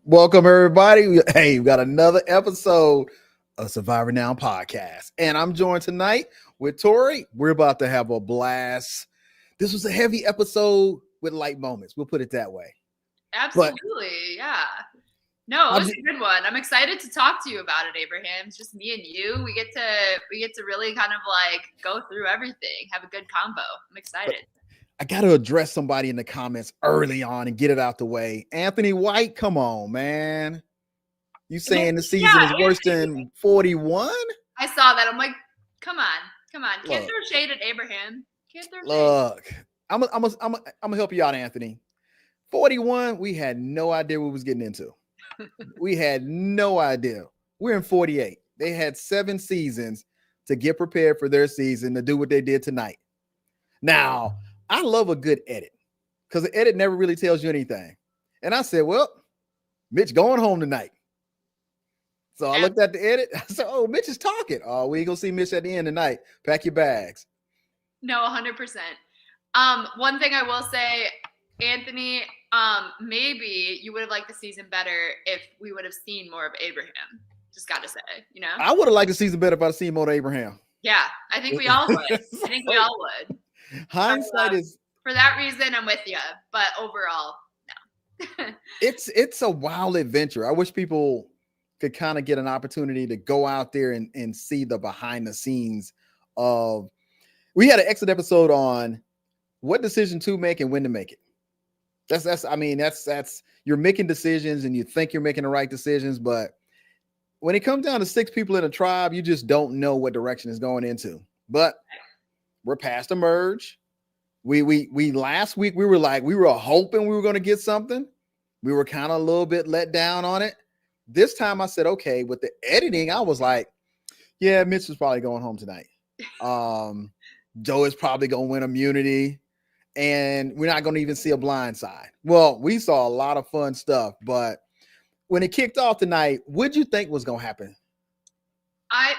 Welcome, everybody. Hey, we got another episode of Survivor Now podcast. And I'm joined tonight with Tori. We're about to have a blast. This was a heavy episode with light moments. We'll put it that way. Absolutely. Yeah. No, it was You, a good one. I'm excited to talk to you about it, Abraham. It's just me and you. We get to really kind of like go through everything, have a good combo. I'm excited. I got to address somebody in the comments early on and get it out the way. Anthony White, come on, man. You saying the season is worse than 41? I saw that. I'm like, come on. Can't throw shade at Abraham. Can't throw shade. Look, I'm gonna help you out, Anthony. 41, we had no idea what we was getting into. We had no idea. We're in 48. They had 7 seasons to get prepared for their season to do what they did tonight. Now, I love a good edit because the edit never really tells you anything. And I said, well, Mitch going home tonight. So I looked at the edit. I said, oh, Mitch is talking. Oh, we ain't going to see Mitch at the end tonight. Pack your bags. No, 100%. One thing I will say, Anthony, maybe you would have liked the season better if we would have seen more of Abraham. Just got to say, you know? I would have liked the season better if I'd seen more of Abraham. Yeah, I think we all would. Hindsight is... For that reason, I'm with you. But overall, no. It's a wild adventure. I wish people could kind of get an opportunity to go out there and see the behind the scenes of... We had an exit episode on what decision to make and when to make it. That's you're making decisions and you think you're making the right decisions, but when it comes down to 6 people in a tribe, you just don't know what direction it's going into. But we're past the merge. We last week we were hoping we were going to get something. We were kind of a little bit let down on it. This time I said, okay, with the editing, I was like, yeah, Mitch is probably going home tonight. Joe is probably going to win immunity. And we're not going to even see a blind side. Well, we saw a lot of fun stuff, but when it kicked off tonight, what'd you think was going to happen?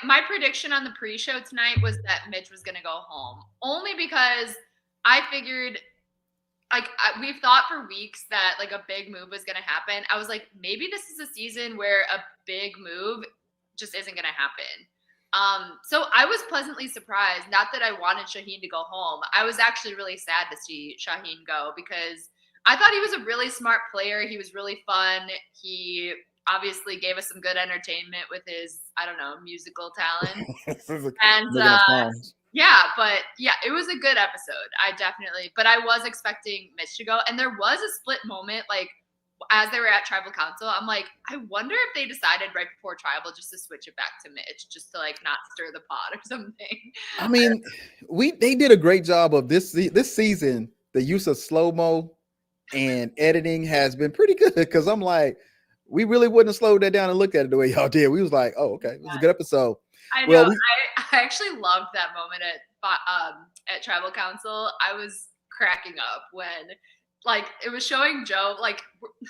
My prediction on the pre-show tonight was that Mitch was going to go home, only because I figured, we've thought for weeks that like a big move was going to happen. I was like, maybe this is a season where a big move just isn't going to happen. So I was pleasantly surprised. Not that I wanted Shaheen to go home. I was actually really sad to see Shaheen go because I thought he was a really smart player. He was really fun. He obviously gave us some good entertainment with his, I don't know, musical talent. And it was a good episode. But I was expecting Mitch to go. And there was a split moment, like, as they were at Tribal Council, I'm like, I wonder if they decided right before Tribal just to switch it back to Mitch, just to like not stir the pot or something. I mean, they did a great job of this season. The use of slow-mo and editing has been pretty good because I'm like, we really wouldn't have slowed that down and looked at it the way y'all did. We was like, oh, okay, it was a good episode. I know. Well, I actually loved that moment at Tribal Council. I was cracking up when, like, it was showing Joe, like,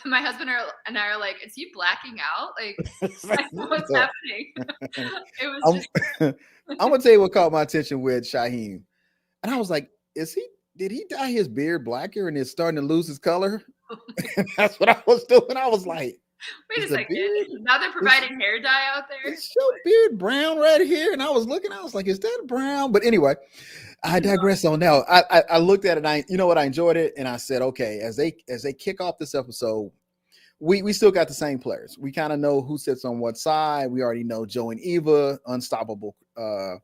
my husband and I are like, is he blacking out? Like what's happening? It was I'm going to tell you what caught my attention with Shaheen. And I was like, did he dye his beard blacker and it's starting to lose his color? That's what I was doing. I was like, wait a second. Now they're providing hair dye out there. Is your beard brown right here? And I was like, is that brown? But anyway, I digress on now. I looked at it. I enjoyed it. And I said, okay, as they kick off this episode, we still got the same players. We kind of know who sits on what side. We already know Joe and Eva, unstoppable. I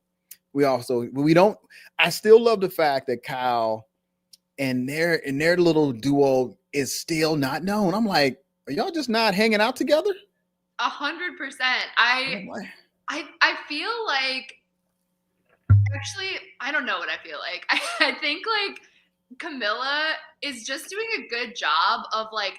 still love the fact that Kyle and their little duo is still not known. I'm like, are y'all just not hanging out together? 100%. I feel like, actually, I don't know what I feel like. I think like Camilla is just doing a good job of like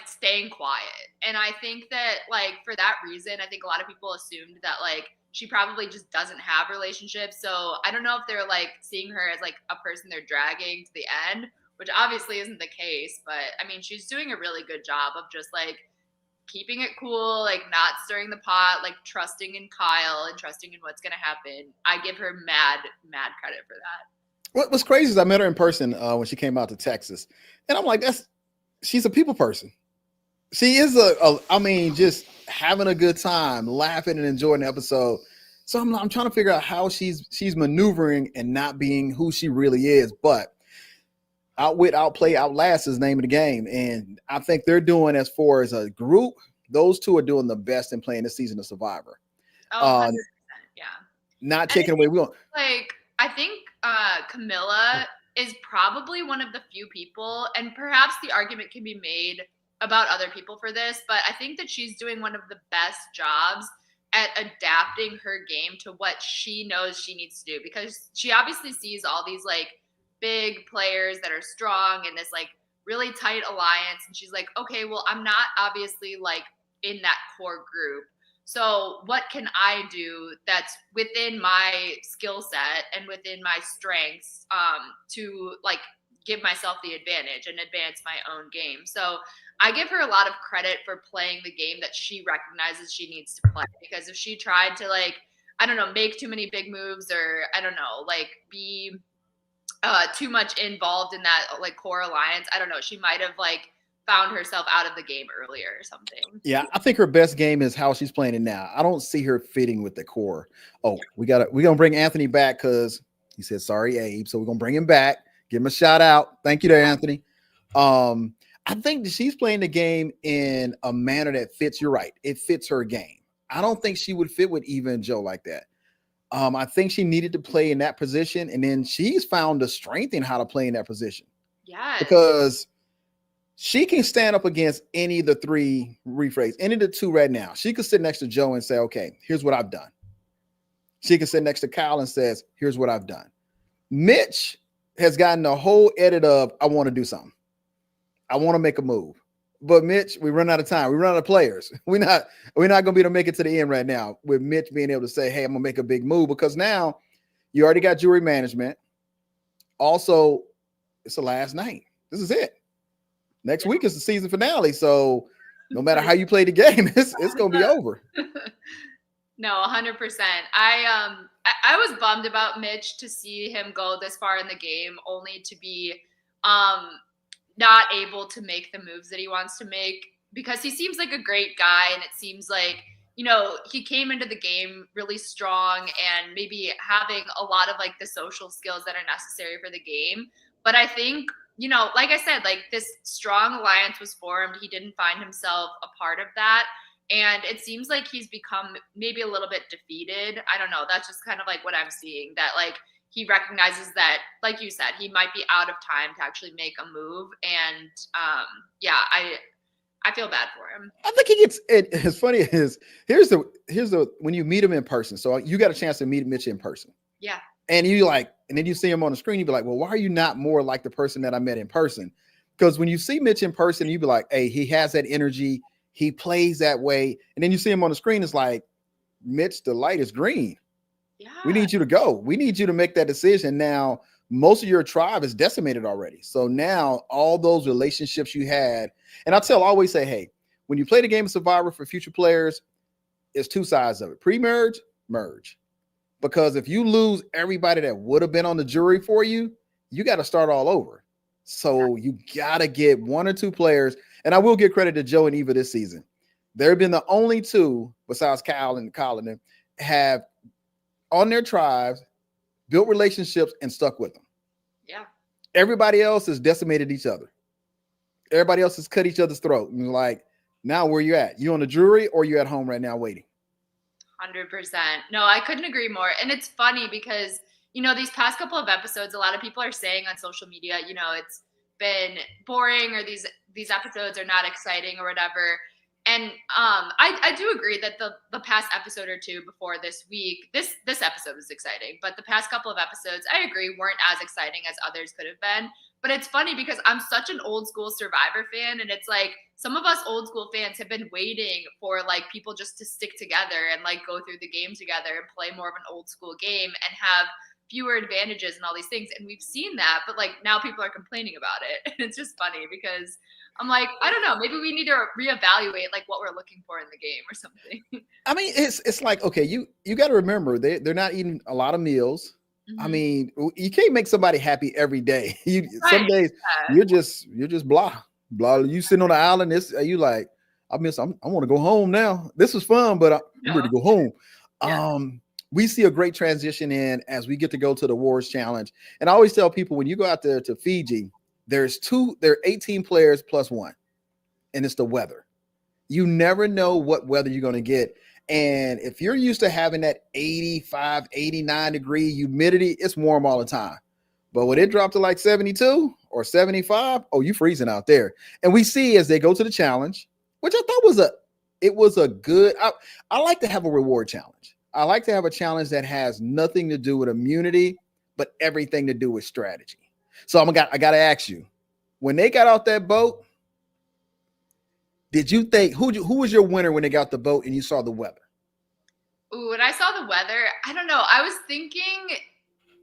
staying quiet. And I think that like for that reason, I think a lot of people assumed that like she probably just doesn't have relationships. So I don't know if they're like seeing her as like a person they're dragging to the end, which obviously isn't the case. But I mean, she's doing a really good job of just like keeping it cool, like not stirring the pot, like trusting in Kyle and trusting in what's going to happen. I give her mad credit for that. What's crazy is I met her in person when she came out to Texas. And I'm like, she's a people person. She is I mean, just having a good time, laughing and enjoying the episode. So I'm trying to figure out how she's maneuvering and not being who she really is. But outwit, outplay, outlast is the name of the game. And I think they're doing, as far as a group, those two are doing the best in playing this season of Survivor. Oh, 100%. Yeah. Not And taking away. I think Camilla is probably one of the few people, and perhaps the argument can be made about other people for this, but I think that she's doing one of the best jobs at adapting her game to what she knows she needs to do, because she obviously sees all these like big players that are strong in this like really tight alliance, and she's like, okay, well, I'm not obviously like in that core group. So what can I do that's within my skill set and within my strengths to like give myself the advantage and advance my own game? So I give her a lot of credit for playing the game that she recognizes she needs to play, because if she tried to like, I don't know, make too many big moves, or I don't know, like be too much involved in that like core alliance, I don't know, she might have like found herself out of the game earlier or something. Yeah, I think her best game is how she's playing it now. I don't see her fitting with the core. Oh, we're gonna bring Anthony back because he said sorry, Abe. So we're gonna bring him back. Give him a shout out. Thank you there, Anthony. I think that she's playing the game in a manner that fits. You're right. It fits her game. I don't think she would fit with Eva and Joe like that. I think she needed to play in that position, and then she's found the strength in how to play in that position. Yeah, because she can stand up against any of the three, rephrase, any of the two right now. She could sit next to Joe and say, okay, here's what I've done. She can sit next to Kyle and says, here's what I've done. Mitch has gotten a whole edit of, I want to do something. I want to make a move. But Mitch, we run out of time. We run out of players. We're not going to be able to make it to the end right now with Mitch being able to say, hey, I'm going to make a big move, because now you already got jury management. Also, it's the last night. This is it. Next week is the season finale, so no matter how you play the game, it's gonna be over. No, 100%. I was bummed about Mitch to see him go this far in the game, only to be not able to make the moves that he wants to make, because he seems like a great guy, and it seems like, you know, he came into the game really strong and maybe having a lot of like the social skills that are necessary for the game. But I think, you know, like I said, like this strong alliance was formed. He didn't find himself a part of that. And it seems like he's become maybe a little bit defeated. I don't know. That's just kind of like what I'm seeing, that like he recognizes that, like you said, he might be out of time to actually make a move. And yeah, I feel bad for him. I think he gets it. As funny as here's the when you meet him in person. So you got a chance to meet Mitch in person. Yeah. And you like, and then you see him on the screen, you be like, well, why are you not more like the person that I met in person? Because when you see Mitch in person, you be like, hey, he has that energy, he plays that way. And then you see him on the screen, it's like, Mitch, the light is green. Yeah. We need you to go. We need you to make that decision. Now, most of your tribe is decimated already. So now all those relationships you had, and always say, hey, when you play the game of Survivor for future players, it's two sides of it. Pre-merge, merge. Because if you lose everybody that would have been on the jury for you, you got to start all over. So you got to get one or two players. And I will give credit to Joe and Eva this season. They've been the only two, besides Kyle and Colin, have on their tribes built relationships and stuck with them. Yeah. Everybody else has decimated each other. Everybody else has cut each other's throat. And like, now where you at? You on the jury or you at home right now waiting? 100%. No, I couldn't agree more. And it's funny because, you know, these past couple of episodes, a lot of people are saying on social media, you know, it's been boring, or these episodes are not exciting or whatever. And I do agree that the past episode or two before this week, this episode was exciting, but the past couple of episodes, I agree, weren't as exciting as others could have been. But it's funny because I'm such an old school Survivor fan, and it's like some of us old school fans have been waiting for like people just to stick together and like go through the game together and play more of an old school game and have fewer advantages and all these things. And we've seen that, but like now people are complaining about it. And it's just funny because I'm like, I don't know, maybe we need to reevaluate like what we're looking for in the game or something. I mean, it's like, okay, you got to remember they're not eating a lot of meals. Mm-hmm. I mean, you can't make somebody happy every day. Some days you're just blah. You sitting on the island, you like, I miss. I want to go home now. This was fun, but I'm ready to go home. Yeah. We see a great transition in as we get to go to the Wars Challenge. And I always tell people when you go out there to Fiji, there are 18 players plus one, and it's the weather. You never know what weather you're going to get. And if you're used to having that 85, 89-degree humidity, it's warm all the time. But when it dropped to like 72 or 75, oh, you freezing out there. And we see as they go to the challenge, which I thought was a good, I like to have a reward challenge. I like to have a challenge that has nothing to do with immunity, but everything to do with strategy. So I got to ask you, when they got out that boat, did you think who was your winner when they got the boat and you saw the weather? Ooh, when I saw the weather, I don't know. I was thinking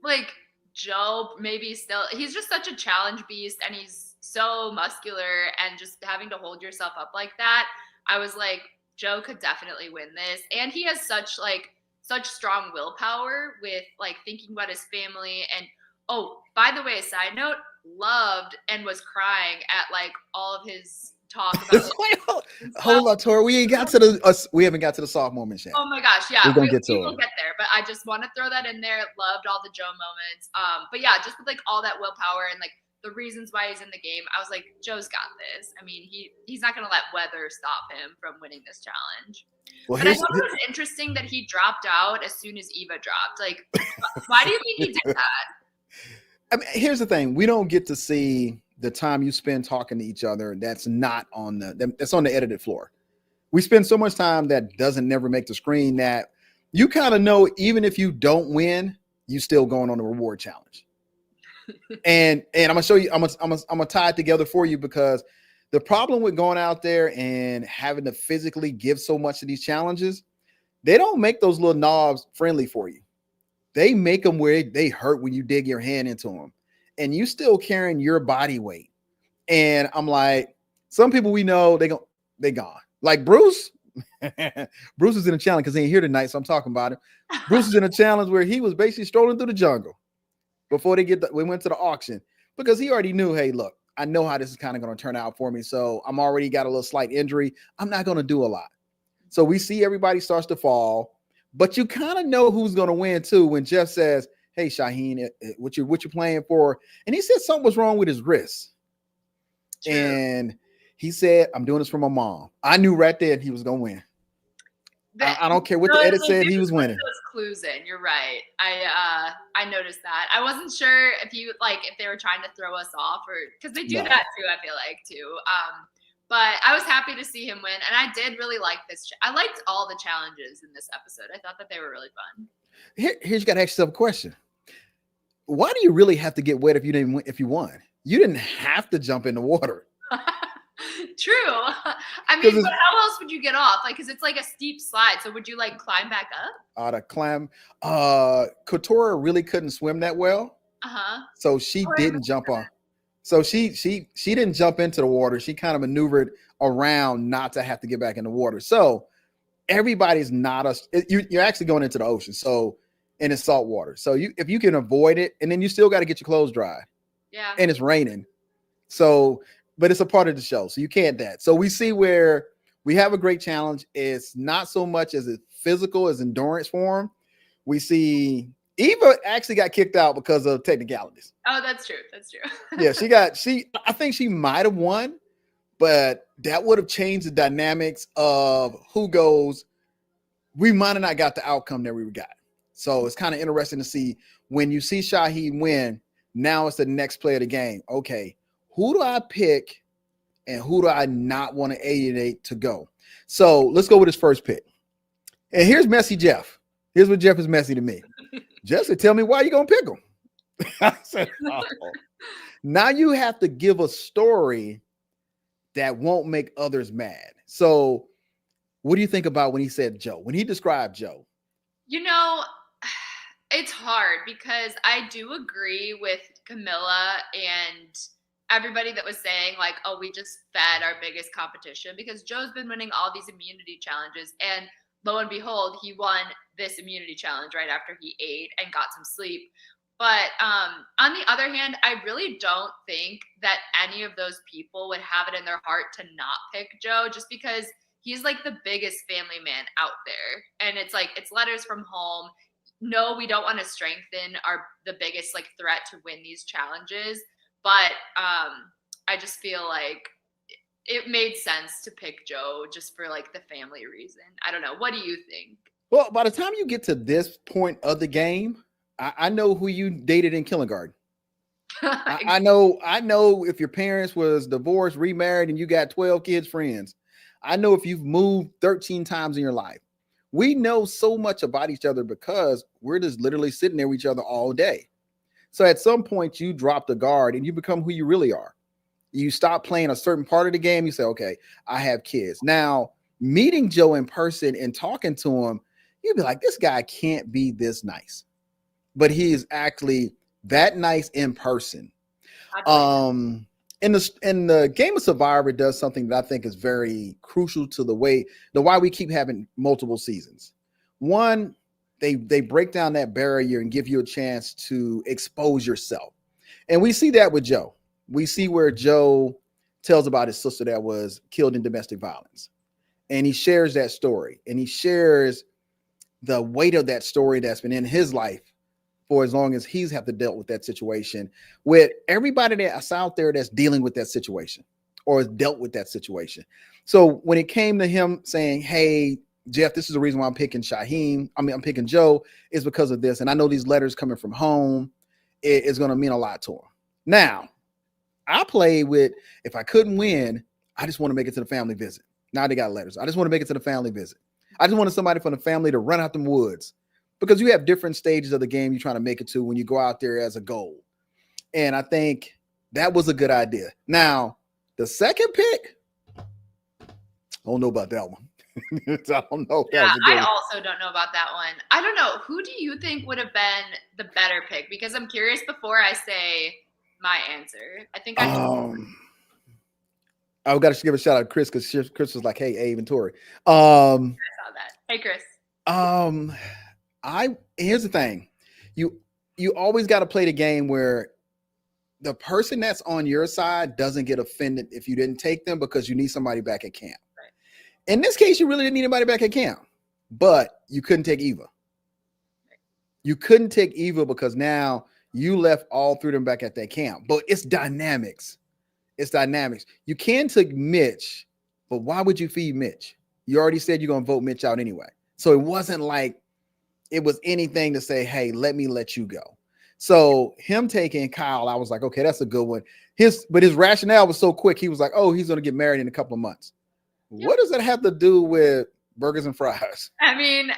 like Joe, maybe still, he's just such a challenge beast and he's so muscular and just having to hold yourself up like that. I was like, Joe could definitely win this. And he has such strong willpower with like thinking about his family. And oh, by the way, side note, loved and was crying at like all of his talk about hold on, Tori. We haven't got to the soft moments yet. Oh my gosh, yeah. We're gonna get to we will get there, but I just want to throw that in there. Loved all the Joe moments. But yeah, just with like all that willpower and like the reasons why he's in the game, I was like, Joe's got this. I mean, he's not gonna let weather stop him from winning this challenge. Well, but I thought it was interesting that he dropped out as soon as Eva dropped. Like, why do you think he did that? I mean, here's the thing: we don't get to see the time you spend talking to each other. That's not on that's on the edited floor. We spend so much time that doesn't never make the screen that you kind of know, even if you don't win, you still going on the reward challenge. and I'm gonna show you. I'm gonna tie it together for you because the problem with going out there and having to physically give so much of these challenges, they don't make those little knobs friendly for you. They make them where they hurt when you dig your hand into them, and you still carrying your body weight. And I'm like, some people we know they gone. Like Bruce. Bruce is in a challenge because he ain't here tonight, so I'm talking about him. Bruce is in a challenge where he was basically strolling through the jungle before we went to the auction because he already knew, hey, look, I know how this is kind of going to turn out for me. So I'm already got a little slight injury. I'm not going to do a lot. So we see everybody starts to fall, but you kind of know who's going to win too when Jeff says, hey, Shaheen, what you playing for? And he said something was wrong with his wrist. True. And he said, I'm doing this for my mom. I knew right there he was going to win. I don't care what the edit said, he was winning. Those clues in, you're right. I noticed that. I wasn't sure if they were trying to throw us off or because they do that too. I feel like too. But I was happy to see him win, and I did really like this. I liked all the challenges in this episode. I thought that they were really fun. Here's you got to ask yourself a question: why do you really have to get wet if you didn't win, if you won? You didn't have to jump in the water. True. I mean, but how else would you get off? Like, because it's like a steep slide. So would you like climb back up? To climb. Katora really couldn't swim that well. So she didn't jump on. So she didn't jump into the water. She kind of maneuvered around not to have to get back in the water. So everybody's not you're actually going into the ocean. So and it's salt water. So if you can avoid it, and then you still got to get your clothes dry. Yeah. And it's raining. So, but it's a part of the show. So you can't that. So we see where we have a great challenge. It's not so much as a physical as endurance form. We see Eva actually got kicked out because of technicalities. Oh, that's true. That's true. Yeah, I think she might have won, but that would have changed the dynamics of who goes. We might have not got the outcome that we got. So it's kind of interesting to see when you see Shaheen win. Now it's the next play of the game. Okay, who do I pick and who do I not want to alienate to go? So let's go with his first pick. And here's Messy Jeff. Here's what Jeff is messy to me. Jeff said, tell me why you're going to pick him. I said, oh. Now you have to give a story that won't make others mad. So what do you think about when he said Joe, when he described Joe? You know, it's hard because I do agree with Camilla and everybody that was saying like, oh, we just fed our biggest competition because Joe's been winning all these immunity challenges. And lo and behold, he won this immunity challenge right after he ate and got some sleep. But on the other hand, I really don't think that any of those people would have it in their heart to not pick Joe, just because he's like the biggest family man out there. And it's like, it's letters from home. No, we don't want to strengthen the biggest like threat to win these challenges. But I just feel like it made sense to pick Joe just for like the family reason. I don't know. What do you think? Well, by the time you get to this point of the game, I know who you dated in kindergarten. I know if your parents was divorced, remarried, and you got 12 kids, friends. I know if you've moved 13 times in your life. We know so much about each other because we're just literally sitting there with each other all day. So at some point you drop the guard and you become who you really are. You stop playing a certain part of the game. You say, okay, I have kids. Now, meeting Joe in person and talking to him, you'd be like, this guy can't be this nice. But he is actually that nice in person. In the game of Survivor does something that I think is very crucial to why we keep having multiple seasons. One, they break down that barrier and give you a chance to expose yourself. And we see that with Joe. We see where Joe tells about his sister that was killed in domestic violence. And he shares that story. And he shares the weight of that story that's been in his life for as long as he's have to deal with that situation, with everybody that's out there that's dealing with that situation or has dealt with that situation. So when it came to him saying, hey, Jeff, this is the reason why I'm picking I'm picking Joe, is because of this. And I know these letters coming from home, it is going to mean a lot to him. Now, I play with, if I couldn't win, I just want to make it to the family visit. Now they got letters. I just want to make it to the family visit. I just wanted somebody from the family to run out the woods, because you have different stages of the game you're trying to make it to when you go out there as a goal. And I think that was a good idea. Now, the second pick, I don't know about that one. I don't know. Yeah, I also don't know about that one. I don't know. Who do you think would have been the better pick? Because I'm curious before I say my answer. I think I've got to give a shout out to Chris, because Chris was like, hey, Avery Tori. I saw that. Hey, Chris. Here's the thing. You always got to play the game where the person that's on your side doesn't get offended if you didn't take them, because you need somebody back at camp. Right. In this case, you really didn't need anybody back at camp, but you couldn't take Eva. Right. You couldn't take Eva because now you left all three of them back at that camp. But it's dynamics. It's dynamics. You can take Mitch, but why would you feed Mitch? You already said you're going to vote Mitch out anyway. So it wasn't like it was anything to say, hey, let you go. So him taking Kyle, I was like, okay, that's a good one. But his rationale was so quick. He was like, oh, he's going to get married in a couple of months. Yep. What does that have to do with burgers and fries? I mean,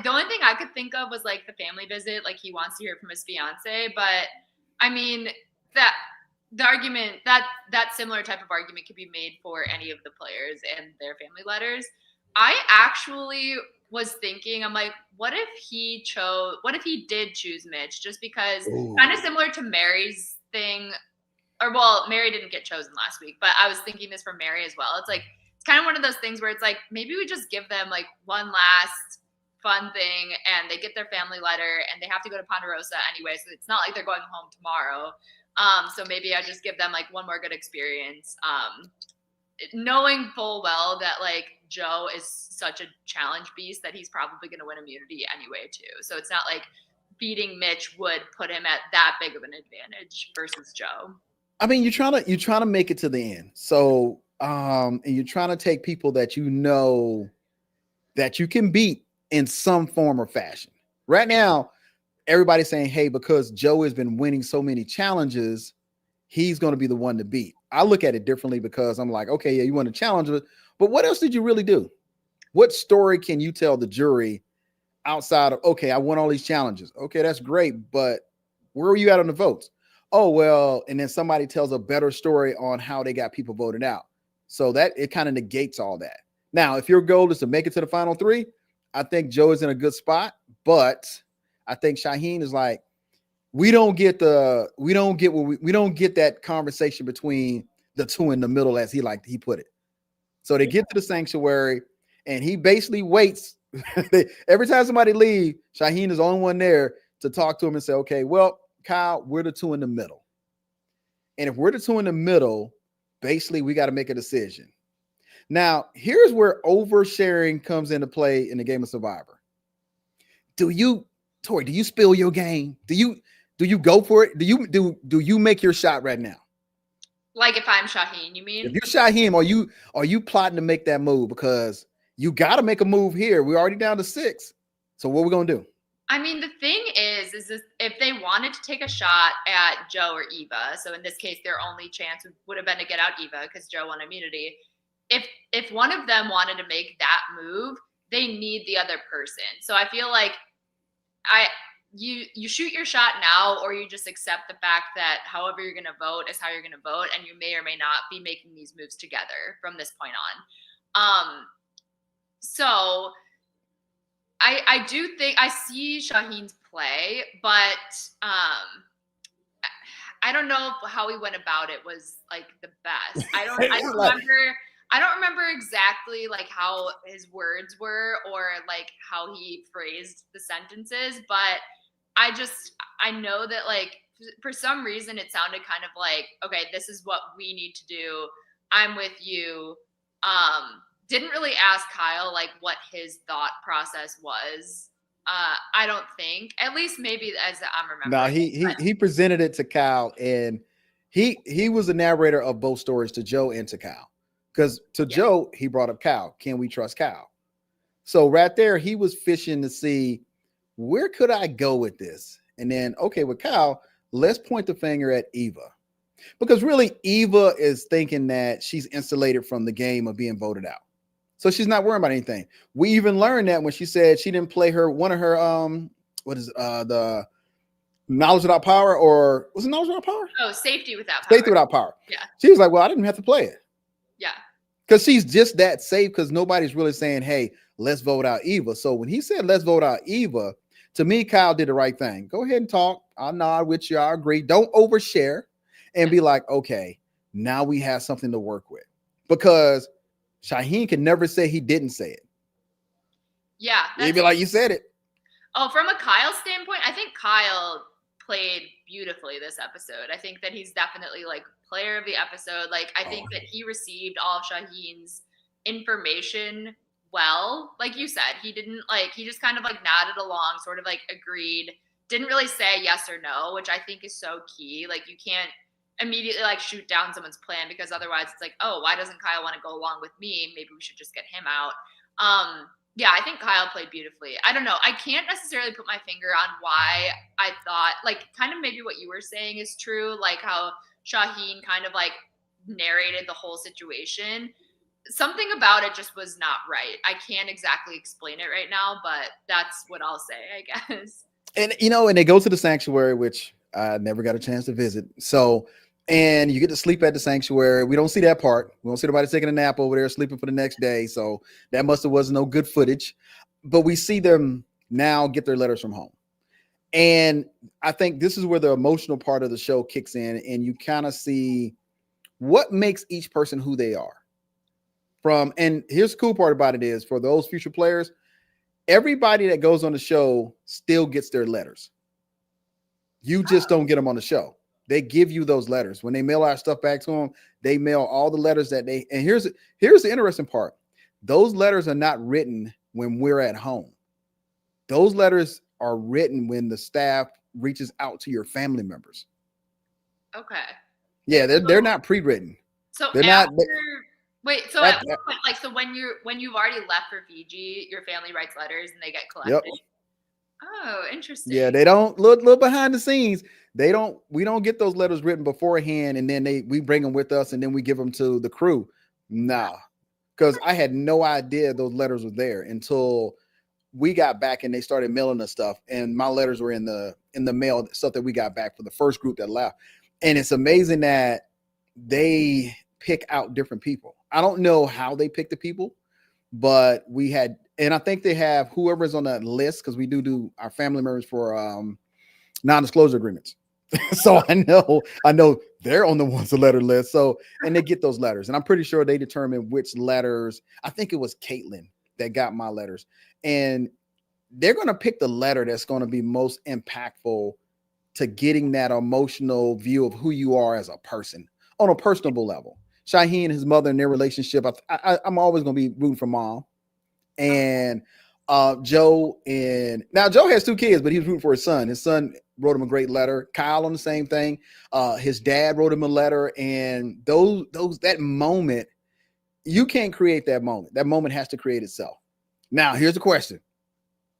the only thing I could think of was like the family visit. Like he wants to hear from his fiance. But I mean, the argument, that similar type of argument could be made for any of the players and their family letters. I actually was thinking, I'm like, what if he did choose Mitch, just because kind of similar to Mary's thing, or well, Mary didn't get chosen last week, but I was thinking this for Mary as well. It's like, it's kind of one of those things where it's like, maybe we just give them like one last fun thing and they get their family letter and they have to go to Ponderosa anyway. So it's not like they're going home tomorrow. So maybe I just give them like one more good experience. Knowing full well that like Joe is such a challenge beast that he's probably going to win immunity anyway too. So it's not like beating Mitch would put him at that big of an advantage versus Joe. I mean, you're trying to make it to the end. So and you're trying to take people that you know that you can beat in some form or fashion. Right now, everybody's saying, hey, because Joe has been winning so many challenges, he's going to be the one to beat. I look at it differently, because I'm like, okay, yeah, you want to challenge it, but what else did you really do? What story can you tell the jury outside of, okay, I won all these challenges. Okay, that's great, but where were you at on the votes? Oh, well, and then somebody tells a better story on how they got people voted out. So that it kind of negates all that. Now, if your goal is to make it to the final three, I think Joe is in a good spot, but I think Shaheen is like, we don't get that conversation between the two in the middle, as he put it. So they get to the sanctuary and he basically waits. Every time somebody leaves, Shaheen is the only one there to talk to him and say, okay, well, Kyle, we're the two in the middle. And if we're the two in the middle, basically we got to make a decision. Now, here's where oversharing comes into play in the game of Survivor. Tori, do you spill your game? Do you go for it? Do you make your shot right now? Like if I'm Shaheen, you mean? If you're Shaheem, are you plotting to make that move? Because you got to make a move here. We're already down to 6. So what are we gonna do? I mean, the thing is this, if they wanted to take a shot at Joe or Eva, so in this case, their only chance would have been to get out Eva because Joe won immunity. If one of them wanted to make that move, they need the other person. So I feel like you shoot your shot now, or you just accept the fact that however you're going to vote is how you're going to vote, and you may or may not be making these moves together from this point on. So I do think I see Shaheen's play, but I don't know how he went about it was like the best. I don't remember. I don't remember exactly like how his words were or like how he phrased the sentences, but I know that like for some reason it sounded kind of like, okay, this is what we need to do. I'm with you. Didn't really ask Kyle like what his thought process was. I don't think, at least maybe as I'm remembering. No, he presented it to Kyle, and he was the narrator of both stories to Joe and to Kyle. Because to Joe, he brought up Kyle. Can we trust Kyle? So right there, he was fishing to see where could I go with this? And then, okay, with Kyle, let's point the finger at Eva. Because really, Eva is thinking that she's insulated from the game of being voted out. So she's not worrying about anything. We even learned that when she said she didn't play one of her the knowledge without power, or was it knowledge without power? Oh, safety without power. Safety without power. Yeah. She was like, well, I didn't have to play it. Yeah. Because she's just that safe, because nobody's really saying, hey, let's vote out Eva. So when he said, let's vote out Eva, to me, Kyle did the right thing. Go ahead and talk. I'll nod with you. I agree. Don't overshare and be like, okay, now we have something to work with. Because Shaheen can never say he didn't say it. Yeah. He'd be like, you said it. Oh, from a Kyle standpoint, I think Kyle played beautifully this episode. I think that he's definitely like player of the episode. Like I think that he received all of Shaheen's information well. Like you said, he just kind of like nodded along, sort of like agreed, didn't really say yes or no, which I think is so key. Like you can't immediately like shoot down someone's plan, because otherwise it's like, oh, why doesn't Kyle want to go along with me? Maybe we should just get him out. Yeah, I think Kyle played beautifully. I don't know. I can't necessarily put my finger on why I thought, like, kind of maybe what you were saying is true, like how Shaheen kind of like narrated the whole situation. Something about it just was not right. I can't exactly explain it right now, but that's what I'll say, I guess. And, and they go to the sanctuary, which I never got a chance to visit. So, and you get to sleep at the sanctuary. We don't see that part. We don't see nobody taking a nap over there, sleeping for the next day. So that wasn't no good footage. But we see them now get their letters from home. And I think this is where the emotional part of the show kicks in, and you kind of see what makes each person who they are. And here's the cool part about it is, for those future players, everybody that goes on the show still gets their letters. You just don't get them on the show. They give you those letters. When they mail our stuff back to them, they mail all the letters that they, and here's the interesting part. Those letters are not written when we're at home. Those letters are written when the staff reaches out to your family members. Okay. Yeah, they're not pre-written. So they're after, not. Wait, so at what point, like, so when you've already left for Fiji, your family writes letters and they get collected. Yep. Oh, interesting. Yeah, they don't look behind the scenes. We don't get those letters written beforehand, and then we bring them with us, and then we give them to the crew. Nah, because I had no idea those letters were there until we got back and they started mailing us stuff, and my letters were in the mail, stuff that we got back for the first group that left. And it's amazing that they pick out different people. I don't know how they pick the people, but we had, and I think they have whoever's on that list, because we do our family members for non-disclosure agreements. So I know they're on the ones the letter list. So, and they get those letters, and I'm pretty sure they determine which letters. I think it was Caitlin that got my letters, and they're going to pick the letter that's going to be most impactful to getting that emotional view of who you are as a person on a personable level. Shaheen and his mother and their relationship, I'm always going to be rooting for mom. And Joe, and now Joe has 2 kids, but he was rooting for his son. His son wrote him a great letter. Kyle on the same thing. His dad wrote him a letter, and that moment, you can't create that moment. That moment has to create itself. Now, here's the question: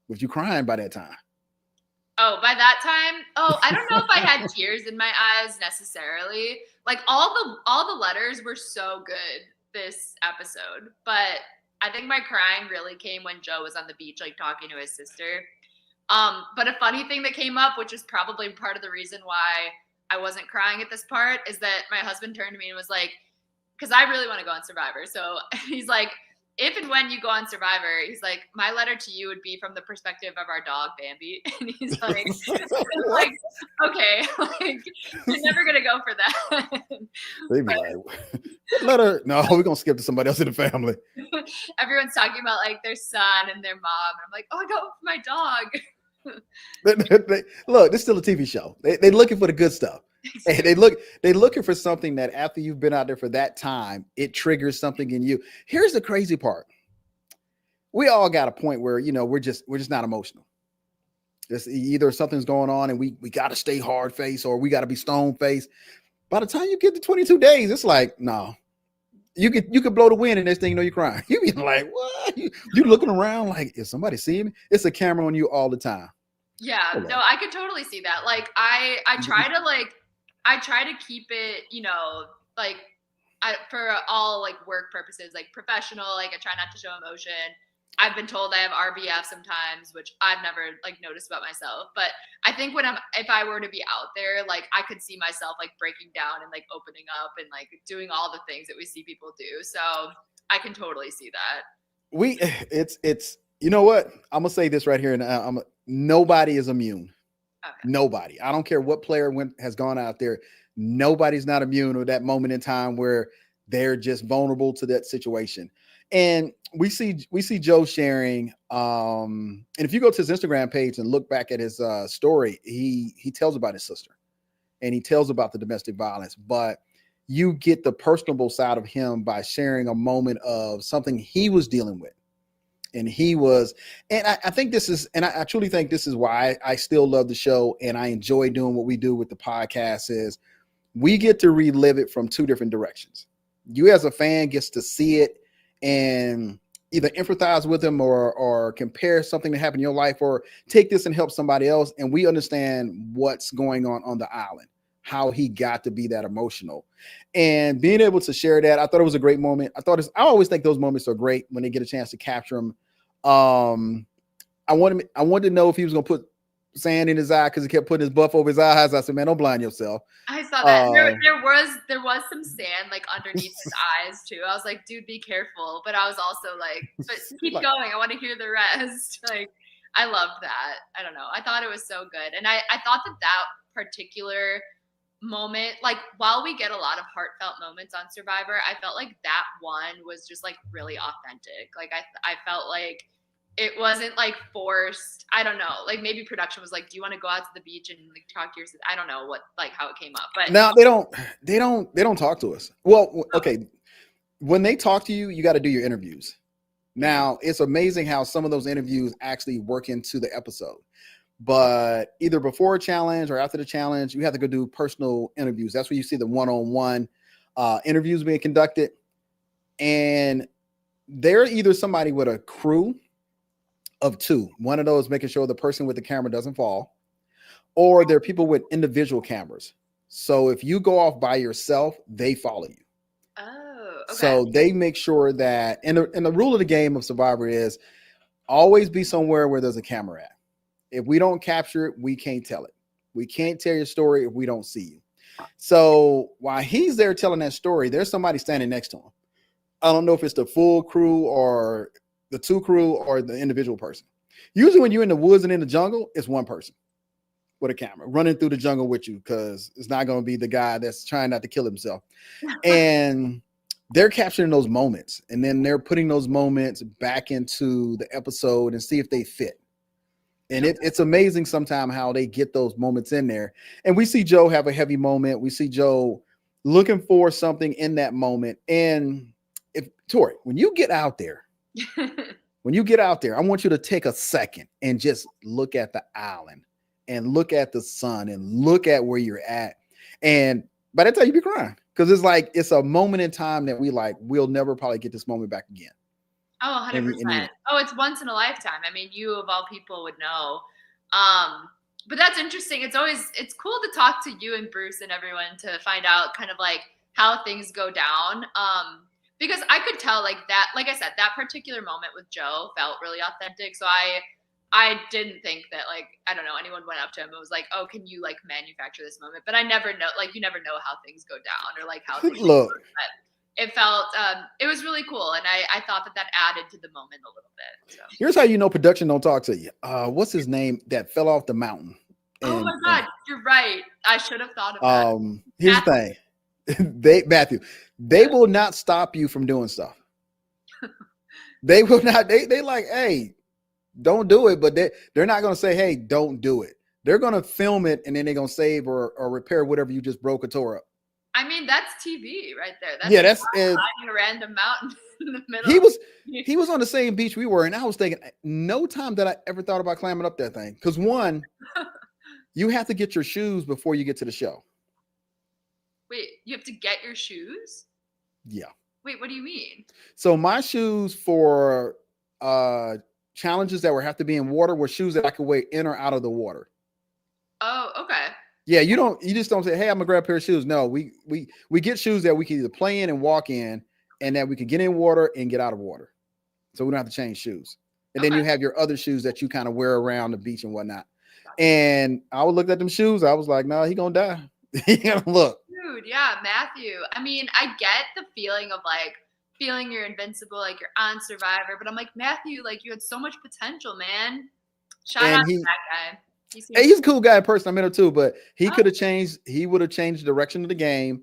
was you crying by that time? Oh, by that time, I don't know if I had tears in my eyes necessarily. Like all the letters were so good this episode, but I think my crying really came when Joe was on the beach, like talking to his sister. But a funny thing that came up, which is probably part of the reason why I wasn't crying at this part, is that my husband turned to me and was like, because I really want to go on Survivor. So he's like, if and when you go on Survivor, he's like, my letter to you would be from the perspective of our dog, Bambi. And he's like, like okay, like, you're never going to go for that. They'd be like, letter, no, we're going to skip to somebody else in the family. Everyone's talking about like their son and their mom. And I'm like, I go for my dog. Look, this is still a TV show. They're looking for the good stuff. And they're looking for something that after you've been out there for that time, it triggers something in you. Here's the crazy part. We all got a point where, we're just not emotional. It's either something's going on and we got to stay hard face or we got to be stone face. By the time you get to 22 days, it's like, no, you could blow the wind and next thing you know, you're crying. You be like, what? You looking around like, is somebody seeing me? It's a camera on you all the time. Yeah, no, I could totally see that. Like I try to keep it, like for all like work purposes, like professional, like I try not to show emotion. I've been told I have RBF sometimes, which I've never like noticed about myself. But I think if I were to be out there, like I could see myself like breaking down and like opening up and like doing all the things that we see people do. So I can totally see that. It's you know what? I'm gonna say this right here, and nobody is immune. Okay. Nobody. I don't care what player has gone out there. Nobody's not immune to that moment in time where they're just vulnerable to that situation. And we see Joe sharing. And if you go to his Instagram page and look back at his story, he tells about his sister, and he tells about the domestic violence. But you get the personable side of him by sharing a moment of something he was dealing with. And I think this is, and I truly think this is why I still love the show and I enjoy doing what we do with the podcast is we get to relive it from 2 different directions. You as a fan gets to see it and either empathize with them or compare something that happened in your life or take this and help somebody else. And we understand what's going on the island, how he got to be that emotional and being able to share that. I thought it was a great moment. I always think those moments are great when they get a chance to capture them. I wanted to know if he was going to put sand in his eye because he kept putting his buff over his eyes. I said, man, don't blind yourself. I saw that. There was some sand like underneath his eyes too. I was like, dude, be careful. But I was also like, but keep going. I want to hear the rest. Like, I loved that. I don't know. I thought it was so good. And I thought that particular moment, like while we get a lot of heartfelt moments on Survivor, I felt like that one was just like really authentic. Like I felt like it wasn't like forced. I don't know. Like maybe production was like, do you want to go out to the beach and like talk to your sister? I don't know how it came up. But no, they don't talk to us. Well, okay. When they talk to you, you got to do your interviews. Now it's amazing how some of those interviews actually work into the episode. But either before a challenge or after the challenge, you have to go do personal interviews. That's where you see the one-on-one interviews being conducted. And they're either somebody with a crew of 2. One of those making sure the person with the camera doesn't fall. Or they're people with individual cameras. So if you go off by yourself, they follow you. Oh, okay. So they make sure that, and the rule of the game of Survivor is always be somewhere where there's a camera at. If we don't capture it, we can't tell it. We can't tell your story if we don't see you. So while he's there telling that story, there's somebody standing next to him. I don't know if it's the full crew or the 2 crew or the individual person. Usually when you're in the woods and in the jungle, it's one person with a camera running through the jungle with you because it's not going to be the guy that's trying not to kill himself. And they're capturing those moments and then they're putting those moments back into the episode and see if they fit. And it's amazing sometimes how they get those moments in there. And we see Joe have a heavy moment. We see Joe looking for something in that moment. And if Tori, when you get out there, I want you to take a second and just look at the island and look at the sun and look at where you're at. And by that time you be crying because it's like, it's a moment in time that we'll never probably get this moment back again. Oh, 100%. Oh, it's once in a lifetime. I mean, you of all people would know. But that's interesting. It's cool to talk to you and Bruce and everyone to find out kind of like how things go down. Because I could tell like I said, that particular moment with Joe felt really authentic. So I didn't think that like, I don't know, anyone went up to him and was like, oh, can you like manufacture this moment? But I never know, like you never know how things go down or like how things look. It felt it was really cool, and I thought that added to the moment a little bit. So. Here's how you know production don't talk to you. What's his name that fell off the mountain? Oh my God, you're right. I should have thought of that. Here's the thing, Matthew, they will not stop you from doing stuff. They will not. They like, hey, don't do it, but they're not going to say, hey, don't do it. They're going to film it, and then they're going to save or repair whatever you just broke or tore up. I mean, that's TV right there. That's climbing a random mountain in the middle. He was on the same beach we were, and I was thinking, no time that I ever thought about climbing up that thing. Because one, you have to get your shoes before you get to the show. Wait, you have to get your shoes? Yeah. Wait, what do you mean? So my shoes for challenges that would have to be in water were shoes that I could wear in or out of the water. Oh, okay. Yeah, you just don't say, hey, I'm gonna grab a pair of shoes. No, we get shoes that we can either play in and walk in, and that we can get in water and get out of water. So we don't have to change shoes. And then you have your other shoes that you kind of wear around the beach and whatnot. And I would look at them shoes. I was like, no, he gonna die. He gonna look. Dude, yeah, Matthew. I mean, I get the feeling of like feeling you're invincible, like you're on Survivor, but I'm like, Matthew, like you had so much potential, man. Shout out to that guy. He's a cool guy in person. I met him too, but he could have changed. He would have changed the direction of the game,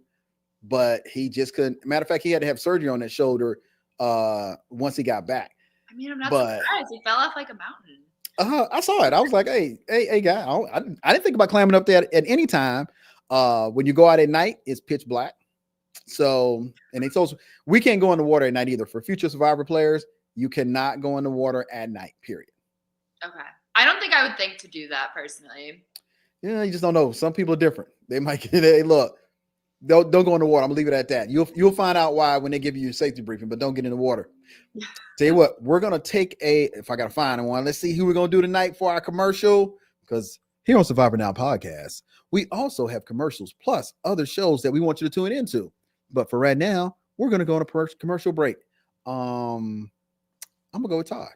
but he just couldn't. Matter of fact, he had to have surgery on that shoulder once he got back. I mean, I'm not surprised. He fell off like a mountain. I saw it. I was like, hey, guy. I didn't think about climbing up there at any time. When you go out at night, it's pitch black. So, and they told us we can't go in the water at night either. For future Survivor players, you cannot go in the water at night. Period. Okay. I don't think I would think to do that personally. Yeah, you just don't know. Some people are different. They might look. Don't go in the water. I'm gonna leave it at that. You'll find out why when they give you your safety briefing, but don't get in the water. Tell you what, we're gonna take if I gotta find one. Let's see who we're gonna do tonight for our commercial. Because here on Survivor Now podcast, we also have commercials plus other shows that we want you to tune into. But for right now, we're gonna go on a commercial break. I'm gonna go with Todd.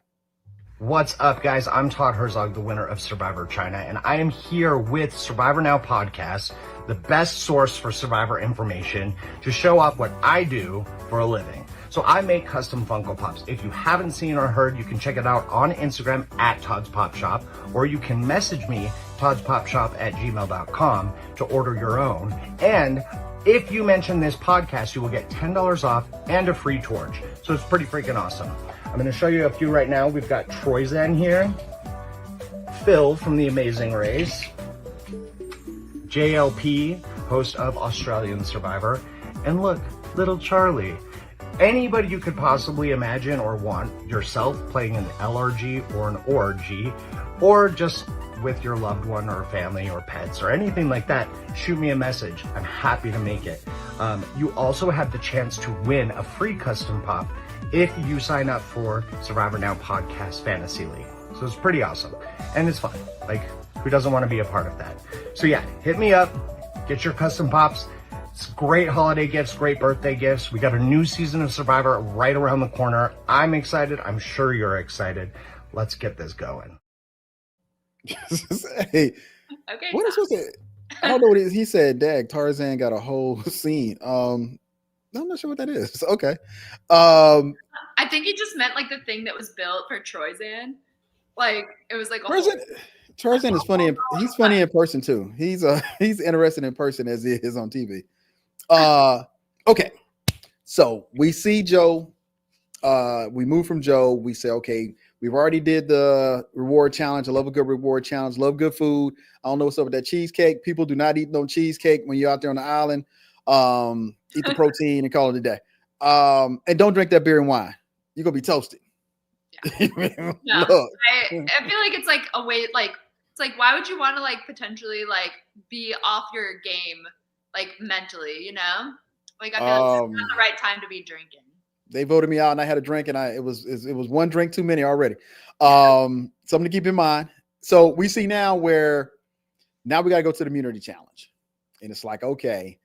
What's up, guys? I'm Todd Herzog, the winner of Survivor China, and I am here with Survivor Now podcast, the best source for Survivor information, to show off what I do for a living. So I make custom Funko Pops. If you haven't seen or heard, you can check it out on Instagram at Todd's Pop Shop, or you can message me, toddspopshop@gmail.com, to order your own. And if you mention this podcast, you will get $10 off and a free torch. So it's pretty freaking awesome. I'm going to show you a few right now. We've got Troyzan here, Phil from The Amazing Race, JLP, host of Australian Survivor, and look, little Charlie. Anybody you could possibly imagine or want yourself playing an LRG or an ORG, or just with your loved one or family or pets or anything like that, shoot me a message. I'm happy to make it. You also have the chance to win a free custom pop if you sign up for Survivor Now Podcast Fantasy League. So it's pretty awesome. And it's fun. Like, who doesn't want to be a part of that? So yeah, hit me up. Get your custom pops. It's great holiday gifts, great birthday gifts. We got a new season of Survivor right around the corner. I'm excited. I'm sure you're excited. Let's get this going. Hey, okay. What is it? I don't know what he said. Dag, Tarzan got a whole scene. I'm not sure what that is. Okay. I think he just meant like the thing that was built for Troyzan. Like it was like a Tarzan is funny. He's funny in person too. He's interesting in person as he is on TV. Okay. So we see Joe. We move from Joe. We say, okay, We've already did the reward challenge. I love a good reward challenge. Love good food. I don't know what's up with that cheesecake. People do not eat no cheesecake when you're out there on the island. Eat the protein and call it a day. And don't drink that beer and wine. You're gonna be toasted. Yeah. Look. I feel like it's like a way, like it's like, why would you want to like potentially like be off your game like mentally, you know? Like I feel like it's not the right time to be drinking. They voted me out and I had a drink and it was one drink too many already. Something to keep in mind. So we see now where now we got to go to the immunity challenge. And it's like, okay,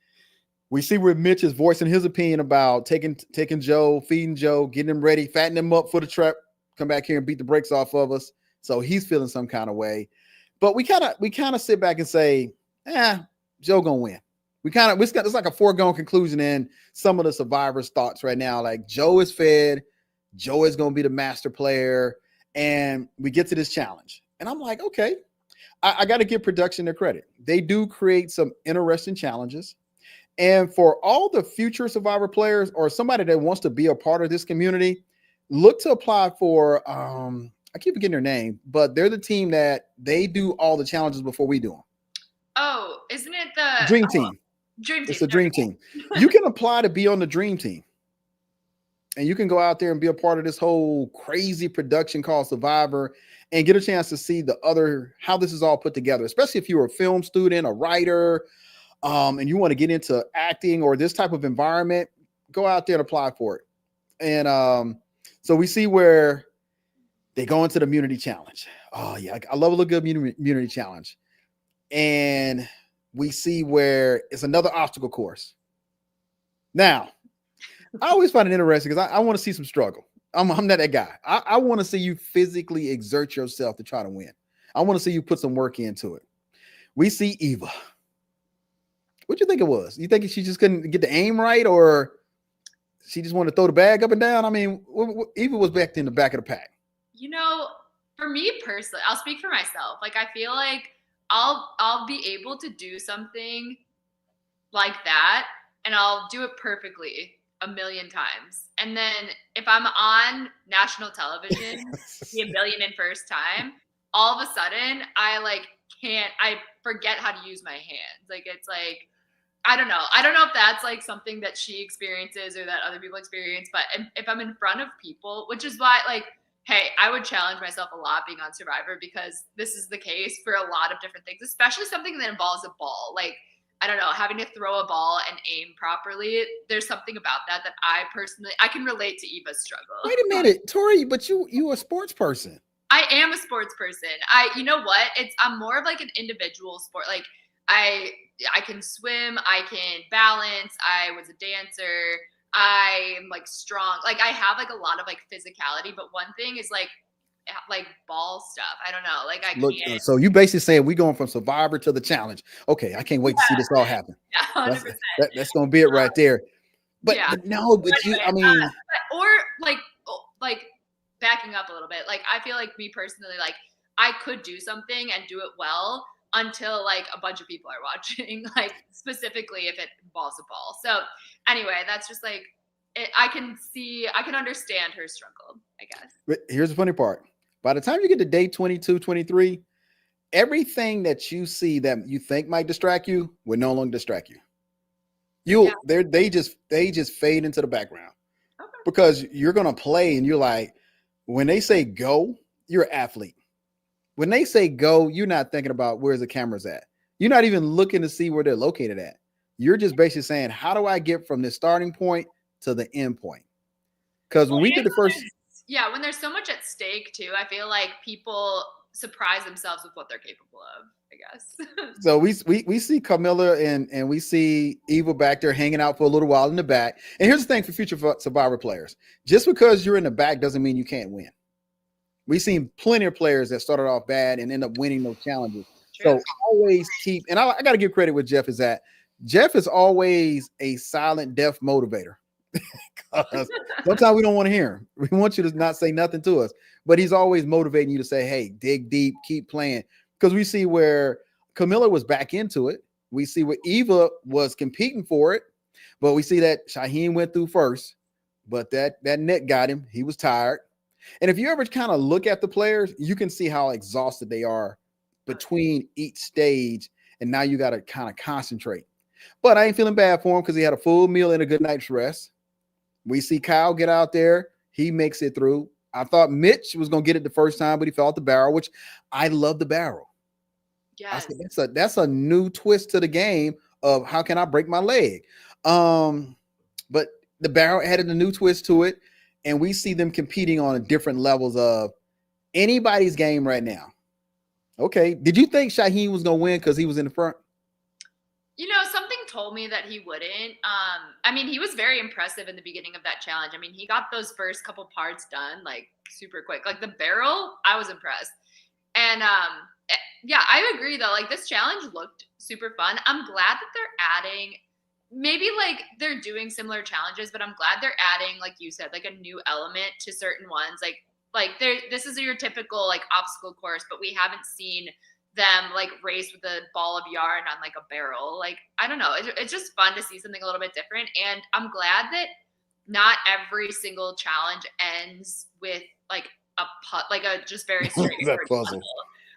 we see where Mitch is voicing his opinion about taking Joe, feeding Joe, getting him ready, fattening him up for the trap, come back here and beat the brakes off of us. So he's feeling some kind of way. But we kind of sit back and say, Joe gonna win. It's like a foregone conclusion in some of the survivors' thoughts right now. Like Joe is fed, Joe is gonna be the master player, and we get to this challenge. And I'm like, okay, I got to give production their credit. They do create some interesting challenges. And for all the future survivor players or somebody that wants to be a part of this community, look to apply for I keep forgetting their name, but they're the team that they do all the challenges before we do them. Oh, isn't it the Dream Team? Dream Team. It's the Dream Team. You can apply to be on the Dream Team. And you can go out there and be a part of this whole crazy production called Survivor and get a chance to see how this is all put together, especially if you're a film student, a writer, and you want to get into acting or this type of environment, go out there and apply for it. And so we see where they go into the immunity challenge. Oh yeah, I love a little good immunity challenge. And we see where it's another obstacle course. Now, I always find it interesting because I want to see some struggle. I'm not that guy. I want to see you physically exert yourself to try to win. I want to see you put some work into it. We see Eva. What do you think it was? You think she just couldn't get the aim right, or she just wanted to throw the bag up and down? I mean, Eva was back in the back of the pack. You know, for me personally, I'll speak for myself. Like I feel like I'll be able to do something like that, and I'll do it perfectly a million times. And then if I'm on national television, the 1,000,000th first time, all of a sudden I forget how to use my hands. Like it's like, I don't know if that's like something that she experiences or that other people experience, but if I'm in front of people, which is why like, hey, I would challenge myself a lot being on Survivor because this is the case for a lot of different things, especially something that involves a ball. Like, I don't know, having to throw a ball and aim properly. There's something about that I can relate to Eva's struggle. Wait a minute, Tori, but you a sports person. I am a sports person. You know what? I'm more of like an individual sport. Like I can swim, I can balance, I was a dancer, I'm like strong. Like I have like a lot of like physicality, but one thing is like ball stuff. I don't know. Like I can't. So you basically saying we going from Survivor to the challenge. Okay, I can't wait to see this all happen. Yeah, 100%. That's gonna be it right there. But, yeah. but no, but anyway, I mean, or like backing up a little bit. Like I feel like me personally, like I could do something and do it well until like a bunch of people are watching, like specifically if it involves a ball. So anyway, that's just like I can understand her struggle, I guess. But here's the funny part. By the time you get to day 22, 23, everything that you see that you think might distract you will no longer distract you. They just fade into the background. Okay. Because you're gonna play and you're like, when they say go, you're an athlete. When they say go, you're not thinking about where's the cameras at. You're not even looking to see where they're located at. You're just basically saying, how do I get from the starting point to the end point? Because when we did the first, when there's so much at stake too, I feel like people surprise themselves with what they're capable of, I guess. So we see Camilla and we see Eva back there hanging out for a little while in the back. And here's the thing for future Survivor players: just because you're in the back doesn't mean you can't win. We've seen plenty of players that started off bad and end up winning those challenges. True. So always keep, and I got to give credit with Jeff is that Jeff is always a silent, deaf motivator. Sometimes we don't want to hear him. We want you to not say nothing to us, but he's always motivating you to say, hey, dig deep, keep playing. Because we see where Camilla was back into it. We see where Eva was competing for it, but we see that Shaheen went through first, but that net got him. He was tired. And if you ever kind of look at the players, you can see how exhausted they are between each stage. And now you got to kind of concentrate. But I ain't feeling bad for him because he had a full meal and a good night's rest. We see Kyle get out there. He makes it through. I thought Mitch was going to get it the first time, but he fell out the barrel, which I love the barrel. Yes. I said, that's a new twist to the game of how can I break my leg? But the barrel added a new twist to it. And we see them competing on different levels of anybody's game right now. Okay. Did you think Shaheen was going to win because he was in the front? You know, something told me that he wouldn't. I mean, he was very impressive in the beginning of that challenge. I mean, he got those first couple parts done like super quick. Like the barrel, I was impressed. And yeah, I agree though. Like this challenge looked super fun. I'm glad that they're adding, maybe like they're doing similar challenges, but I'm glad they're adding, like you said, like a new element to certain ones. Like this is your typical like obstacle course, but we haven't seen them like race with a ball of yarn on like a barrel. Like, I don't know. It's just fun to see something a little bit different. And I'm glad that not every single challenge ends with like a just very straightforward puzzle.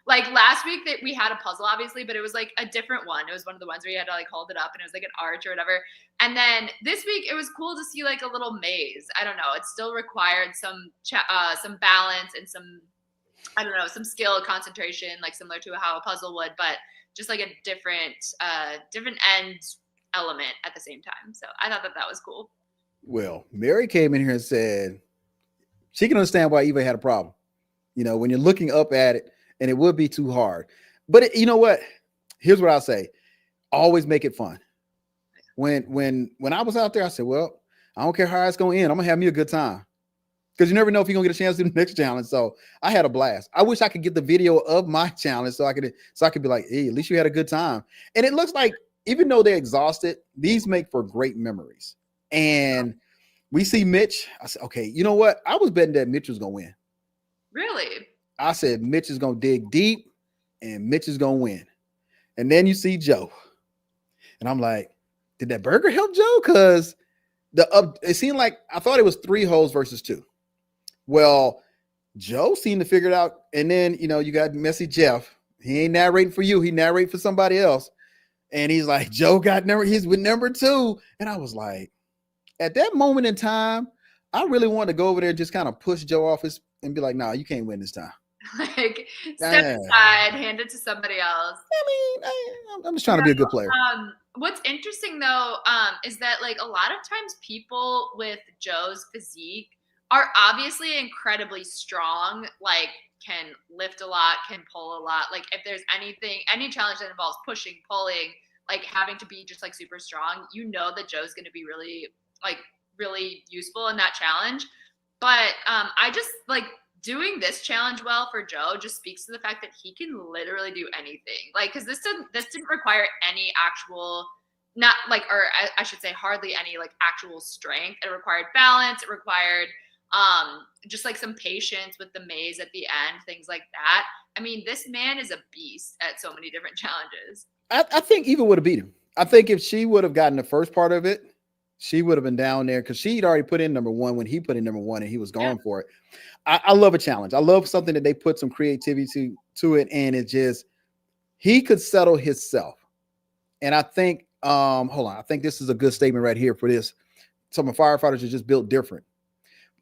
Like last week that we had a puzzle, obviously, but it was like a different one. It was one of the ones where you had to like hold it up and it was like an arch or whatever. And then this week it was cool to see like a little maze. I don't know. It still required some balance and some, I don't know, some skill, concentration, like similar to how a puzzle would, but just like a different end element at the same time. So I thought that was cool. Well, Mary came in here and said she can understand why Eva had a problem. You know, when you're looking up at it, and it would be too hard. But you know what? Here's what I'll say. Always make it fun. When I was out there, I said, well, I don't care how it's going to end. I'm going to have me a good time. Because you never know if you're going to get a chance to do the next challenge. So I had a blast. I wish I could get the video of my challenge so I could be like, hey, at least you had a good time. And it looks like, even though they're exhausted, these make for great memories. And we see Mitch. I said, okay, you know what? I was betting that Mitch was going to win. Really? I said Mitch is going to dig deep and Mitch is going to win. And then you see Joe. And I'm like, did that burger help Joe? Because it seemed like I thought it was 3 holes versus 2. Well, Joe seemed to figure it out. And then, you know, you got messy Jeff. He ain't narrating for you. He narrating for somebody else. And he's like, Joe he's with number 2. And I was like, at that moment in time, I really wanted to go over there and just kind of push Joe off and be like, nah, you can't win this time. Like step aside, hand it to somebody else. I mean, I'm just trying to be a good player. What's interesting though, is that like a lot of times people with Joe's physique are obviously incredibly strong, like can lift a lot, can pull a lot. Like if there's any challenge that involves pushing, pulling, like having to be just like super strong, you know that Joe's going to be really useful in that challenge. But I just like doing this challenge well for Joe just speaks to the fact that he can literally do anything. Like, because this didn't require any actual, not like, or I should say hardly any like actual strength. It required balance. It required just like some patience with the maze at the end, things like that. I mean, this man is a beast at so many different challenges. I think Eva would have beat him. I think if she would have gotten the first part of it, she would have been down there because she'd already put in number 1 when he put in number 1 and he was going for it. I love a challenge. I love something that they put some creativity to it. And it just, he could settle himself. And I think, hold on. I think this is a good statement right here for this. Some of firefighters are just built different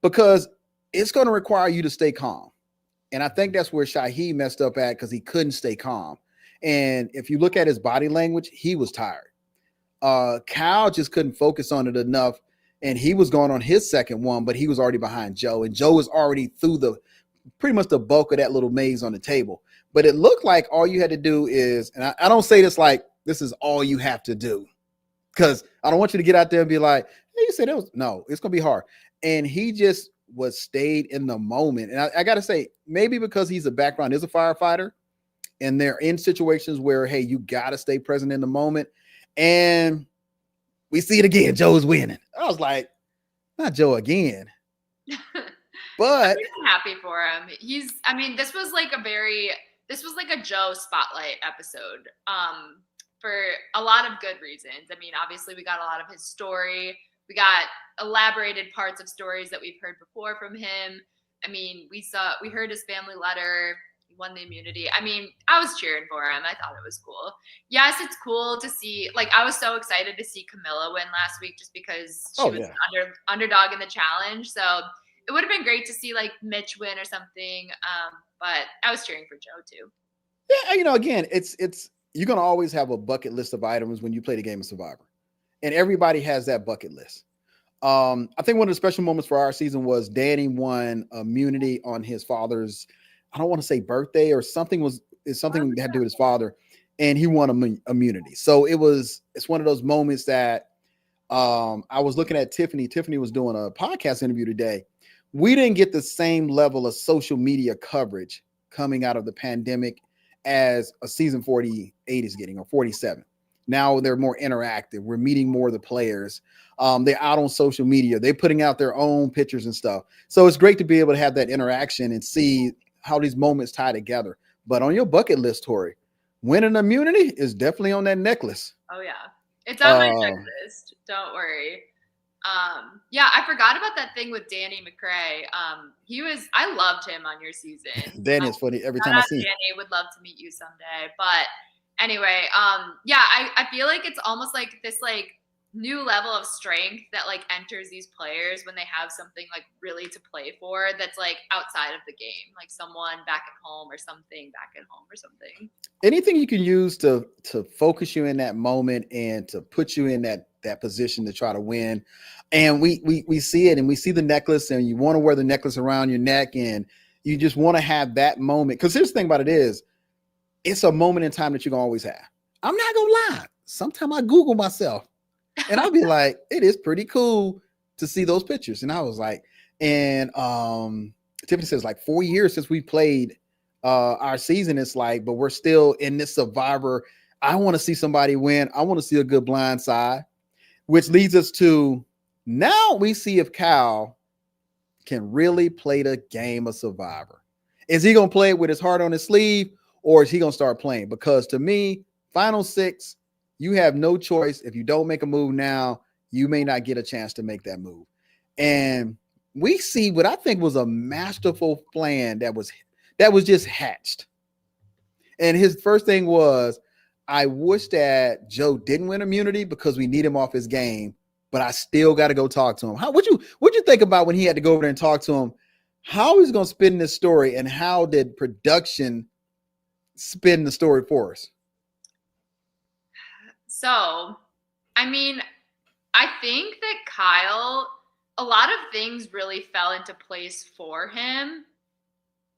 because it's going to require you to stay calm. And I think that's where Shahi messed up at because he couldn't stay calm. And if you look at his body language, he was tired. Kyle just couldn't focus on it enough. And he was going on his second one, but he was already behind Joe. And Joe was already through pretty much the bulk of that little maze on the table. But it looked like all you had to do is, and I don't say this like this is all you have to do. Because I don't want you to get out there and be like, hey, you said it was, no, it's going to be hard. And he just stayed in the moment. And I got to say, maybe because he's a background as a firefighter and they're in situations where, hey, you got to stay present in the moment. And we see it again. Joe's winning. I was like, not Joe again. But I'm happy for him. This was like a Joe spotlight episode. For a lot of good reasons. I mean, obviously we got a lot of his story. We got elaborated parts of stories that we've heard before from him. I mean, we heard his family letter. He won the immunity. I mean, I was cheering for him. I thought it was cool. Yes, it's cool to see. Like, I was so excited to see Camilla win last week just because she was an underdog in the challenge. So it would have been great to see like Mitch win or something. But I was cheering for Joe too. Yeah, again, it's you're gonna always have a bucket list of items when you play the game of Survivor, and everybody has that bucket list. I think one of the special moments for our season was Danny won immunity on his father's, I don't want to say birthday or something that had to do with his father, and he won immunity. So it's one of those moments that I was looking at Tiffany. Tiffany was doing a podcast interview today. We didn't get the same level of social media coverage coming out of the pandemic as a season 48 is getting, or 47. Now they're more interactive. We're meeting more of the players. They're out on social media. They're putting out their own pictures and stuff. So it's great to be able to have that interaction and see how these moments tie together. But on your bucket list, Tori, winning immunity is definitely on that necklace. Oh yeah, it's on my checklist. Don't worry. Yeah, I forgot about that thing with Danny McCray. I loved him on your season. Danny is funny every time I see him. Danny, would love to meet you someday. But anyway, yeah, I feel like it's almost like this like new level of strength that like enters these players when they have something like really to play for that's like outside of the game, like someone back at home or something back at home or something. Anything you can use to focus you in that moment and to put you in that position to try to win. And we see it, and we see the necklace, and you want to wear the necklace around your neck, and you just want to have that moment. Because here's the thing about it is, it's a moment in time that you're gonna always have. I'm not gonna lie. Sometimes I Google myself and I'll be like, it is pretty cool to see those pictures. And I was like, and Tiffany says like 4 years since we played our season. It's like, but we're still in this Survivor. I want to see somebody win. I want to see a good blind side, which leads us to now we see if Kyle can really play the game of Survivor. Is he going to play it with his heart on his sleeve, or is he going to start playing? Because to me, final six, you have no choice. If you don't make a move now, you may not get a chance to make that move. And we see what I think was a masterful plan that was just hatched. And his first thing was, I wish that Joe didn't win immunity because we need him off his game, but I still got to go talk to him. What'd you think about when he had to go over there and talk to him? How he's going to spin this story, and how did production spin the story for us? So, I mean, I think that Kyle, a lot of things really fell into place for him.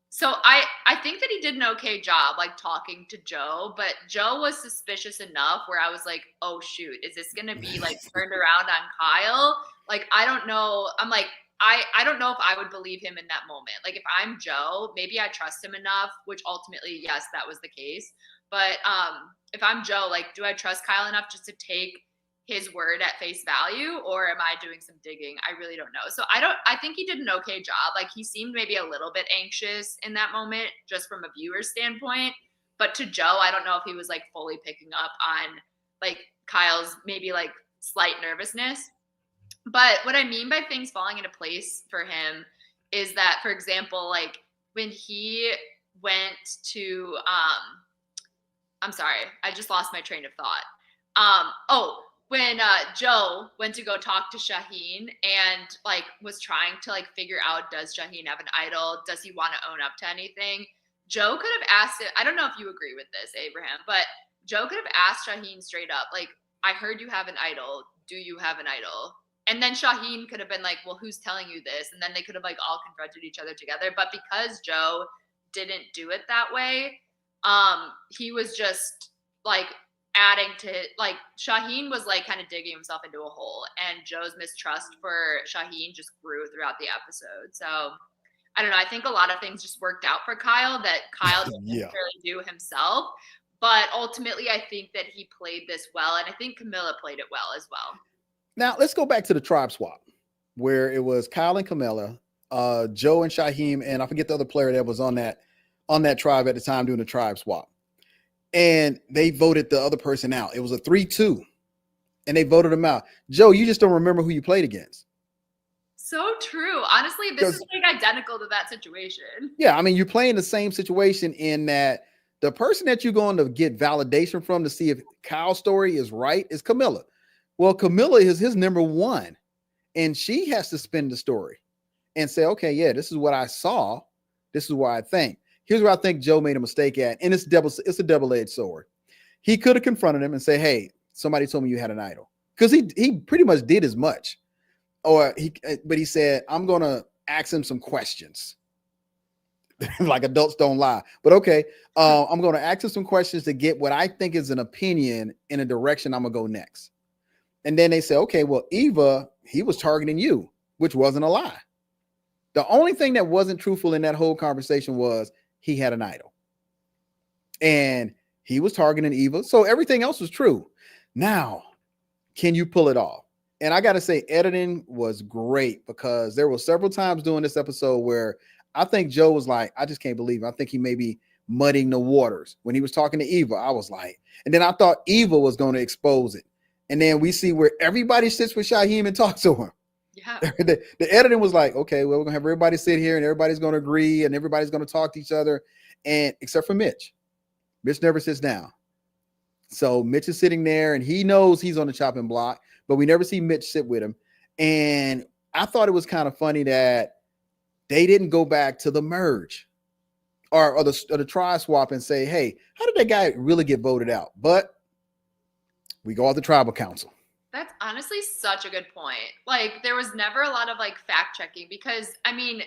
So I think that he did an okay job, like talking to Joe, but Joe was suspicious enough where I was like, oh shoot, is this going to be like turned around on Kyle? Like, I don't know. I'm like, I don't know if I would believe him in that moment. Like, if I'm Joe, maybe I trust him enough, which ultimately, yes, that was the case. But if I'm Joe, like, do I trust Kyle enough just to take his word at face value, or am I doing some digging? I really don't know. So I think he did an okay job. Like, he seemed maybe a little bit anxious in that moment, just from a viewer's standpoint. But to Joe, I don't know if he was like fully picking up on like Kyle's maybe like slight nervousness. But what I mean by things falling into place for him is that, for example, like when he went to, I'm sorry, I just lost my train of thought. When Joe went to go talk to Shaheen and like was trying to like figure out, does Shaheen have an idol? Does he want to own up to anything? Joe could have asked it. I don't know if you agree with this, Abraham, but Joe could have asked Shaheen straight up, like, I heard you have an idol. Do you have an idol? And then Shaheen could have been like, well, who's telling you this? And then they could have like all confronted each other together. But because Joe didn't do it that way, he was just like adding to like Shaheen was like kind of digging himself into a hole, and Joe's mistrust for Shaheen just grew throughout the episode. So I don't know. I think a lot of things just worked out for Kyle that Kyle didn't necessarily do himself. But ultimately, I think that he played this well, and I think Camilla played it well as well. Now, let's go back to the tribe swap, where it was Kyle and Camilla, Joe and Shaheen, and I forget the other player that was on that tribe at the time doing the tribe swap. And they voted the other person out. It was a 3-2, and they voted him out. Joe, you just don't remember who you played against. So true. Honestly, this is like identical to that situation. Yeah, I mean, you're playing the same situation in that the person that you're going to get validation from to see if Kyle's story is right is Camilla. Well, Camilla is his number one, and she has to spin the story and say, okay, yeah, this is what I saw. This is what I think. Here's where I think Joe made a mistake at, and it's a double-edged sword. He could have confronted him and say, hey, somebody told me you had an idol, because he pretty much did as much. But he said, I'm going to ask him some questions. Like adults don't lie. But okay, I'm going to ask him some questions to get what I think is an opinion in a direction I'm going to go next. And then they say, okay, well, Eva, he was targeting you, which wasn't a lie. The only thing that wasn't truthful in that whole conversation was he had an idol. And he was targeting Eva. So everything else was true. Now, can you pull it off? And I got to say, editing was great, because there were several times during this episode where I think Joe was like, I just can't believe it. I think he may be muddying the waters. When he was talking to Eva, I was like, and then I thought Eva was going to expose it. And then we see where everybody sits with Shaheem and talks to him. Yeah. The editing was like, okay, well, we're going to have everybody sit here and everybody's going to agree and everybody's going to talk to each other. And except for Mitch. Mitch never sits down. So Mitch is sitting there and he knows he's on the chopping block, but we never see Mitch sit with him. And I thought it was kind of funny that they didn't go back to the merge or the try swap and say, hey, how did that guy really get voted out? But we go out the tribal council. That's honestly such a good point. Like, there was never a lot of like fact checking, because I mean,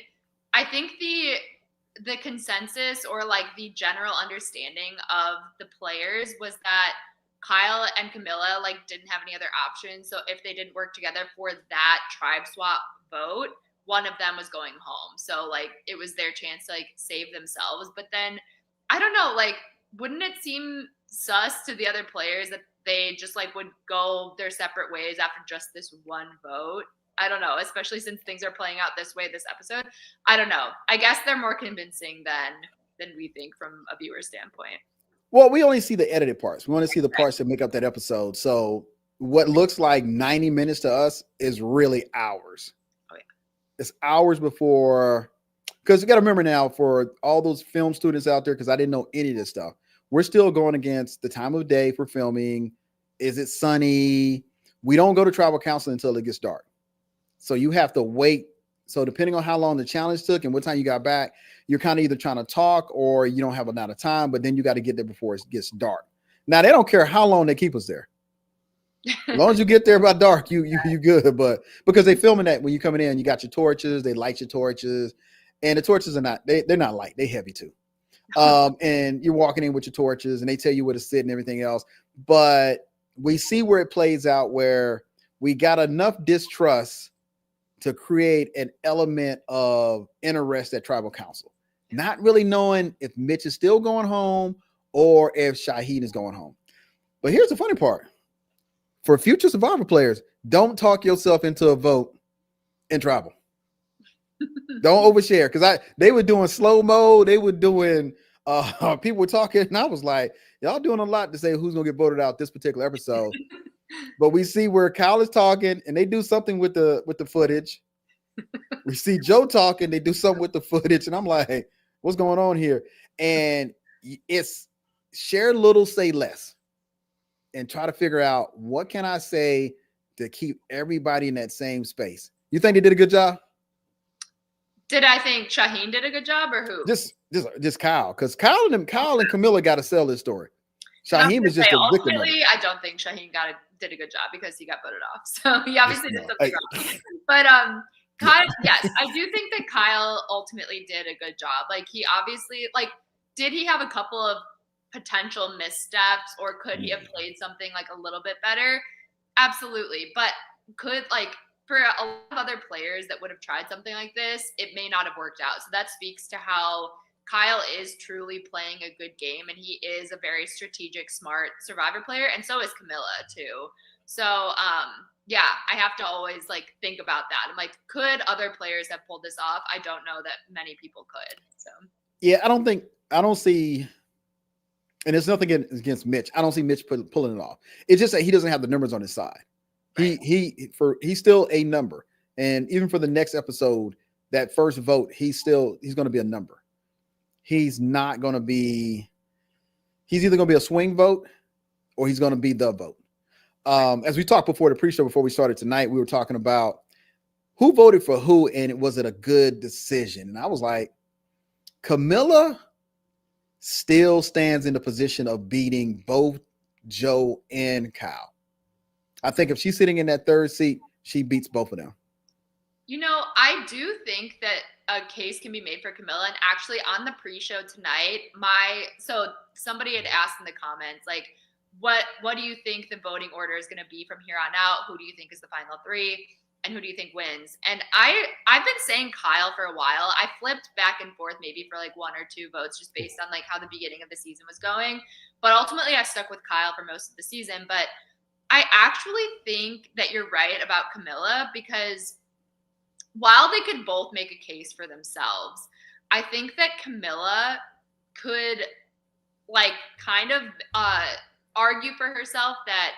I think the consensus or like the general understanding of the players was that Kyle and Camilla like didn't have any other options. So if they didn't work together for that tribe swap vote, one of them was going home. So like it was their chance to like save themselves. But then I don't know, like, wouldn't it seem sus to the other players that they just like would go their separate ways after just this one vote? I don't know, especially since things are playing out this way this episode. I don't know. I guess they're more convincing than we think from a viewer standpoint. Well, we only see the edited parts. We want to see the parts that make up that episode. So what looks like 90 minutes to us is really hours. Oh, yeah. It's hours before, because you got to remember now, for all those film students out there, because I didn't know any of this stuff, we're still going against the time of day for filming. Is it sunny? We don't go to tribal council until it gets dark. So you have to wait. So depending on how long the challenge took and what time you got back, you're kind of either trying to talk or you don't have a lot of time, but then you got to get there before it gets dark. Now, they don't care how long they keep us there. As long as you get there by dark, you good. But because they filming that when you're coming in, you got your torches, they light your torches, and the torches are they're not light, they heavy too. And you're walking in with your torches and they tell you where to sit and everything else. But we see where it plays out, where we got enough distrust to create an element of interest at tribal council, not really knowing if Mitch is still going home or if Shaheed is going home. But here's the funny part. For future Survivor players, don't talk yourself into a vote in tribal. Don't overshare, because they were doing slow mo. They were doing people were talking, and I was like, y'all doing a lot to say who's gonna get voted out this particular episode. But we see where Kyle is talking, and they do something with the footage. We see Joe talking, they do something with the footage, and I'm like, what's going on here? And it's share little, say less, and try to figure out what can I say to keep everybody in that same space. You think they did a good job? Did I think Shaheen did a good job, or who? Just Kyle, because Kyle and Camilla got to sell this story. Shaheen is just a victim. I don't think Shaheen did a good job because he got voted off. So he obviously did something wrong. But Kyle, yes, I do think that Kyle ultimately did a good job. Like, he obviously, like, did he have a couple of potential missteps, or could he have played something like a little bit better? Absolutely. But could, like, for a lot of other players that would have tried something like this, it may not have worked out. So that speaks to how Kyle is truly playing a good game, and he is a very strategic, smart Survivor player, and so is Camilla too. So yeah, I have to always like think about that. I'm like, could other players have pulled this off? I don't know that many people could. So yeah, I don't see, and it's nothing against Mitch. I don't see Mitch pulling it off. It's just that he doesn't have the numbers on his side. Right. He's still a number. And even for the next episode, that first vote, he's going to be a number. He's not going to be, he's either going to be a swing vote or he's going to be the vote. As we talked before the pre-show, before we started tonight, we were talking about who voted for who and was it a good decision? And I was like, Camilla still stands in the position of beating both Joe and Kyle. I think if she's sitting in that third seat, she beats both of them. You know, I do think that a case can be made for Camilla. And actually on the pre-show tonight, so somebody had asked in the comments, like, what do you think the voting order is going to be from here on out? Who do you think is the final three? And who do you think wins? And I've been saying Kyle for a while. I flipped back and forth maybe for like 1 or 2 votes just based on like how the beginning of the season was going. But ultimately I stuck with Kyle for most of the season. But I actually think that you're right about Camilla, because while they could both make a case for themselves, I think that Camilla could like kind of argue for herself that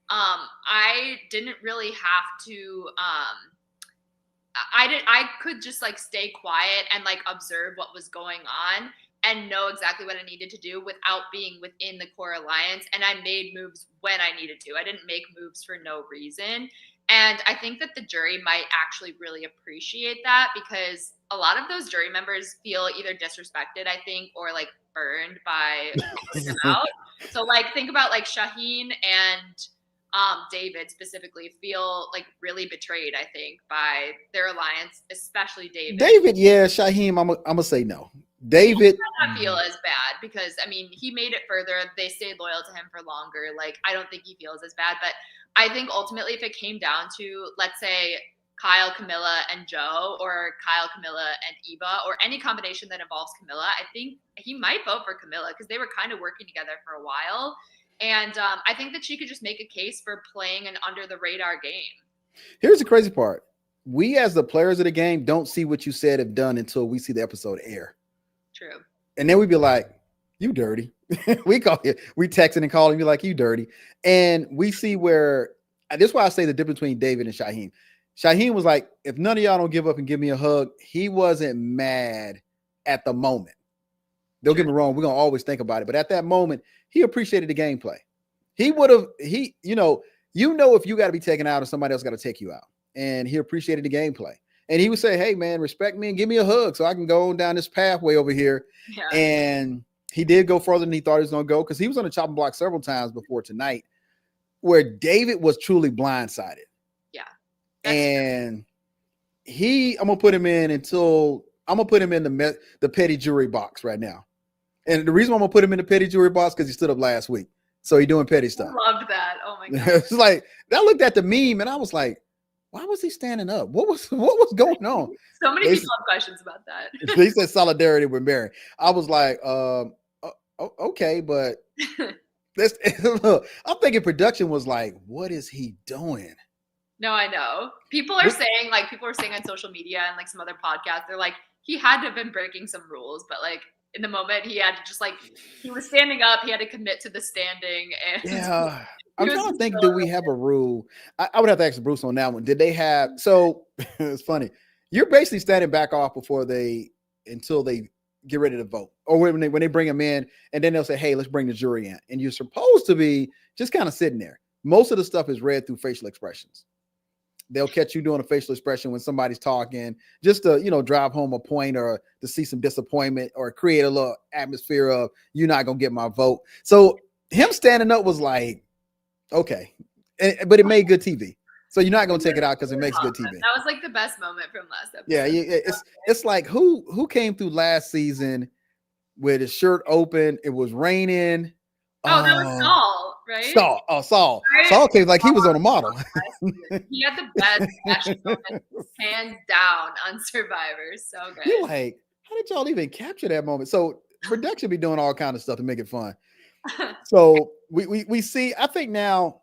I didn't really have to I could just like stay quiet and like observe what was going on and know exactly what I needed to do without being within the core alliance. And I made moves when I needed to. I didn't make moves for no reason. And I think that the jury might actually really appreciate that, because a lot of those jury members feel either disrespected, I think, or like burned by them out. So like think about like Shaheen and David specifically feel like really betrayed, I think, by their alliance, especially David. David, yeah, Shaheen, I'm gonna say no. David I don't feel as bad because I mean he made it further. They stayed loyal to him for longer. Like I don't think he feels as bad, but I think ultimately if it came down to, let's say, Kyle, Camilla, and Joe, or Kyle, Camilla, and Eva, or any combination that involves Camilla, I think he might vote for Camilla because they were kind of working together for a while. And I think that she could just make a case for playing an under the radar game. Here's the crazy part. We as the players of the game don't see what you said have done until we see the episode air. True. And then we'd be like, you dirty. we texting and calling you like you dirty. And we see where, this is why I say the difference between David and Shaheen. Shaheen was like, if none of y'all don't give up and give me a hug, he wasn't mad at the moment. Don't get me wrong, we're going to always think about it. But at that moment, he appreciated the gameplay. He would have, if you got to be taken out or somebody else got to take you out. And he appreciated the gameplay. And he would say, hey, man, respect me and give me a hug so I can go down this pathway over here. Yeah. And he did go further than he thought he was going to go, because he was on the chopping block several times before tonight where David was truly blindsided. Yeah. And I'm going to put him in the petty jury box right now. And the reason I'm going to put him in the petty jury box because he stood up last week. So he's doing petty stuff. I loved that. Oh my God. It's like, I looked at the meme and I was like, why was he standing up? What was going on? So many people have questions about that. He said solidarity with Mary. I was like, okay, but I'm thinking production was like, what is he doing? No, I know. People are saying on social media and like some other podcasts, they're like, he had to have been breaking some rules, but like in the moment he had to just like, he was standing up, he had to commit to the standing. And yeah. I'm trying to think, do we have a rule? I would have to ask Bruce on that one. Did they have, so it's funny. You're basically standing back off until they get ready to vote, or when they bring them in, and then they'll say, hey, let's bring the jury in. And you're supposed to be just kind of sitting there. Most of the stuff is read through facial expressions. They'll catch you doing a facial expression when somebody's talking, just to, drive home a point or to see some disappointment or create a little atmosphere of, you're not going to get my vote. So him standing up was like, okay, but it made good TV. So you're not going to take it out because it makes good TV. That was like the best moment from last episode. Yeah, it's like who came through last season with his shirt open? It was raining. Oh, that was Saul, right? Saul. Right? Saul came like he was on a model. He had the best fashion moment, hands down, on Survivor. So good. You're like, how did y'all even capture that moment? So production be doing all kind of stuff to make it fun. So we see, I think now,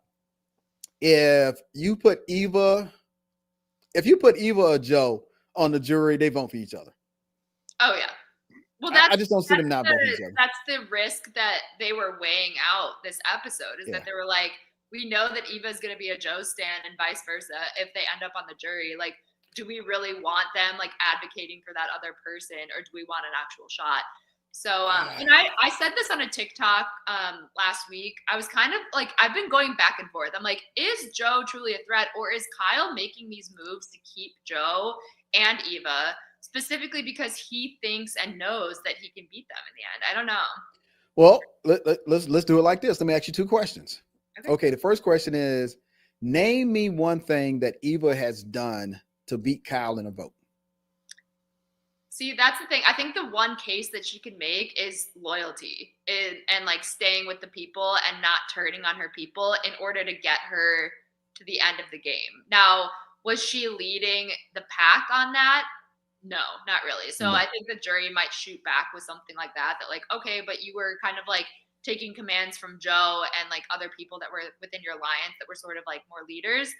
if you put Eva or Joe on the jury, they vote for each other. Oh yeah. Well, I just don't see them not voting for each other. That's the risk that they were weighing out this episode, is that they were like, we know that Eva's going to be a Joe stan and vice versa if they end up on the jury. Like, do we really want them like advocating for that other person, or do we want an actual shot? So, and I said this on a TikTok last week. I was kind of like, I've been going back and forth. I'm like, is Joe truly a threat, or is Kyle making these moves to keep Joe and Eva, specifically because he thinks and knows that he can beat them in the end? I don't know. Well, let's do it like this. Let me ask you two questions. Okay, the first question is, name me one thing that Eva has done to beat Kyle in a vote. See, that's the thing. I think the one case that she can make is loyalty and like staying with the people and not turning on her people in order to get her to the end of the game. Now, was she leading the pack on that? No, not really. So No. I think the jury might shoot back with something like that like, okay, but you were kind of like taking commands from Joe and like other people that were within your alliance that were sort of like more leaders.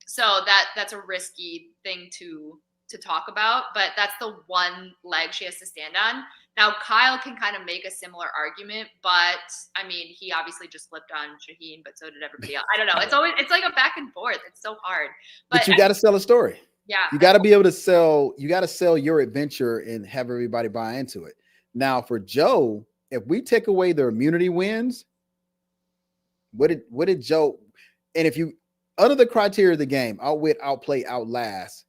So that's a risky thing to talk about, but that's the one leg she has to stand on. Now, Kyle can kind of make a similar argument, but I mean, he obviously just flipped on Shaheen, but so did everybody else. I don't know. It's like a back and forth. It's so hard. But you got to sell a story. Yeah. You got to be able to sell. You got to sell your adventure and have everybody buy into it. Now, for Joe, if we take away their immunity wins, what did Joe? And if you under the criteria of the game, outwit, outplay, outlast,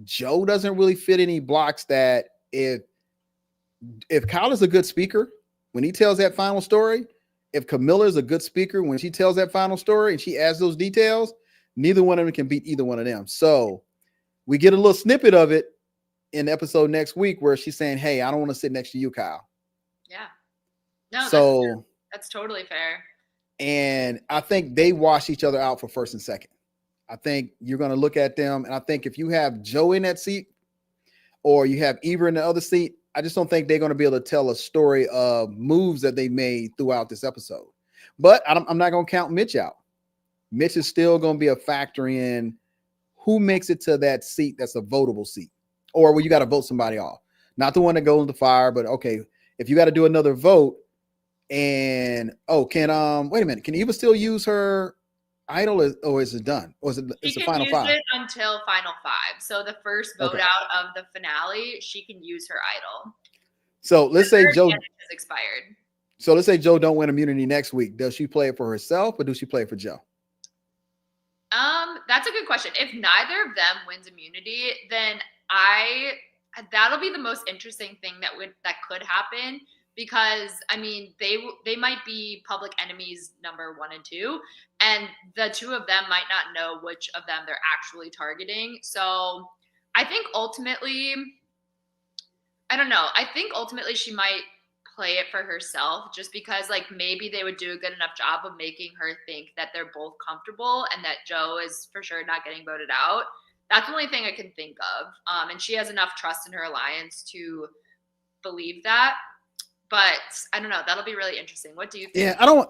Joe doesn't really fit any blocks that if Kyle is a good speaker when he tells that final story, if Camilla is a good speaker when she tells that final story and she adds those details, neither one of them can beat either one of them. So we get a little snippet of it in the episode next week where she's saying, hey, I don't want to sit next to you, Kyle. Yeah. No, so that's totally fair. And I think they wash each other out for first and second. I think you're going to look at them. And I think if you have Joe in that seat or you have Eva in the other seat, I just don't think they're going to be able to tell a story of moves that they made throughout this episode. But I'm not going to count Mitch out. Mitch is still going to be a factor in who makes it to that seat that's a votable seat, or where you got to vote somebody off. Not the one that goes into fire, but okay, if you got to do another vote and wait a minute, can Eva still use her idol or is it done? Or is it it's the final five? She can use it until final five. So the first vote out of the finale, she can use her idol. So let's say Joe has expired. So let's say Joe don't win immunity next week. Does she play it for herself or does she play it for Joe? That's a good question. If neither of them wins immunity, then that'll be the most interesting thing that could happen, because I mean they might be public enemies number 1 and 2, and the two of them might not know which of them they're actually targeting. So I think ultimately, I don't know. I think ultimately she might play it for herself, just because like maybe they would do a good enough job of making her think that they're both comfortable and that Joe is for sure not getting voted out. That's the only thing I can think of. And she has enough trust in her alliance to believe that. But I don't know. That'll be really interesting. What do you think? Yeah,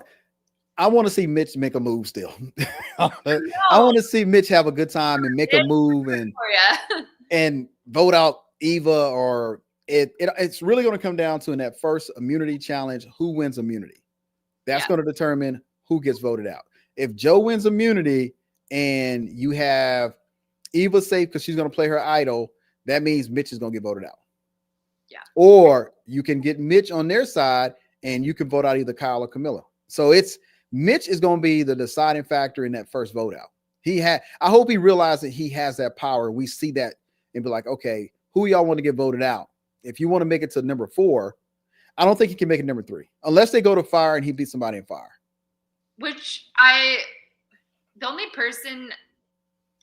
I want to see Mitch make a move still. I want to see Mitch have a good time and make a move and vote out Eva, or it's really going to come down to in that first immunity challenge, who wins immunity. That's going to determine who gets voted out. If Joe wins immunity and you have Eva safe because she's going to play her idol, that means Mitch is going to get voted out. Yeah. Or you can get Mitch on their side and you can vote out either Kyle or Camilla. So Mitch is going to be the deciding factor in that first vote out. I hope he realizes that he has that power. We see that and be like, okay, who y'all want to get voted out? If you want to make it to number 4, I don't think he can make it number 3 unless they go to fire and he beats somebody in fire. The only person,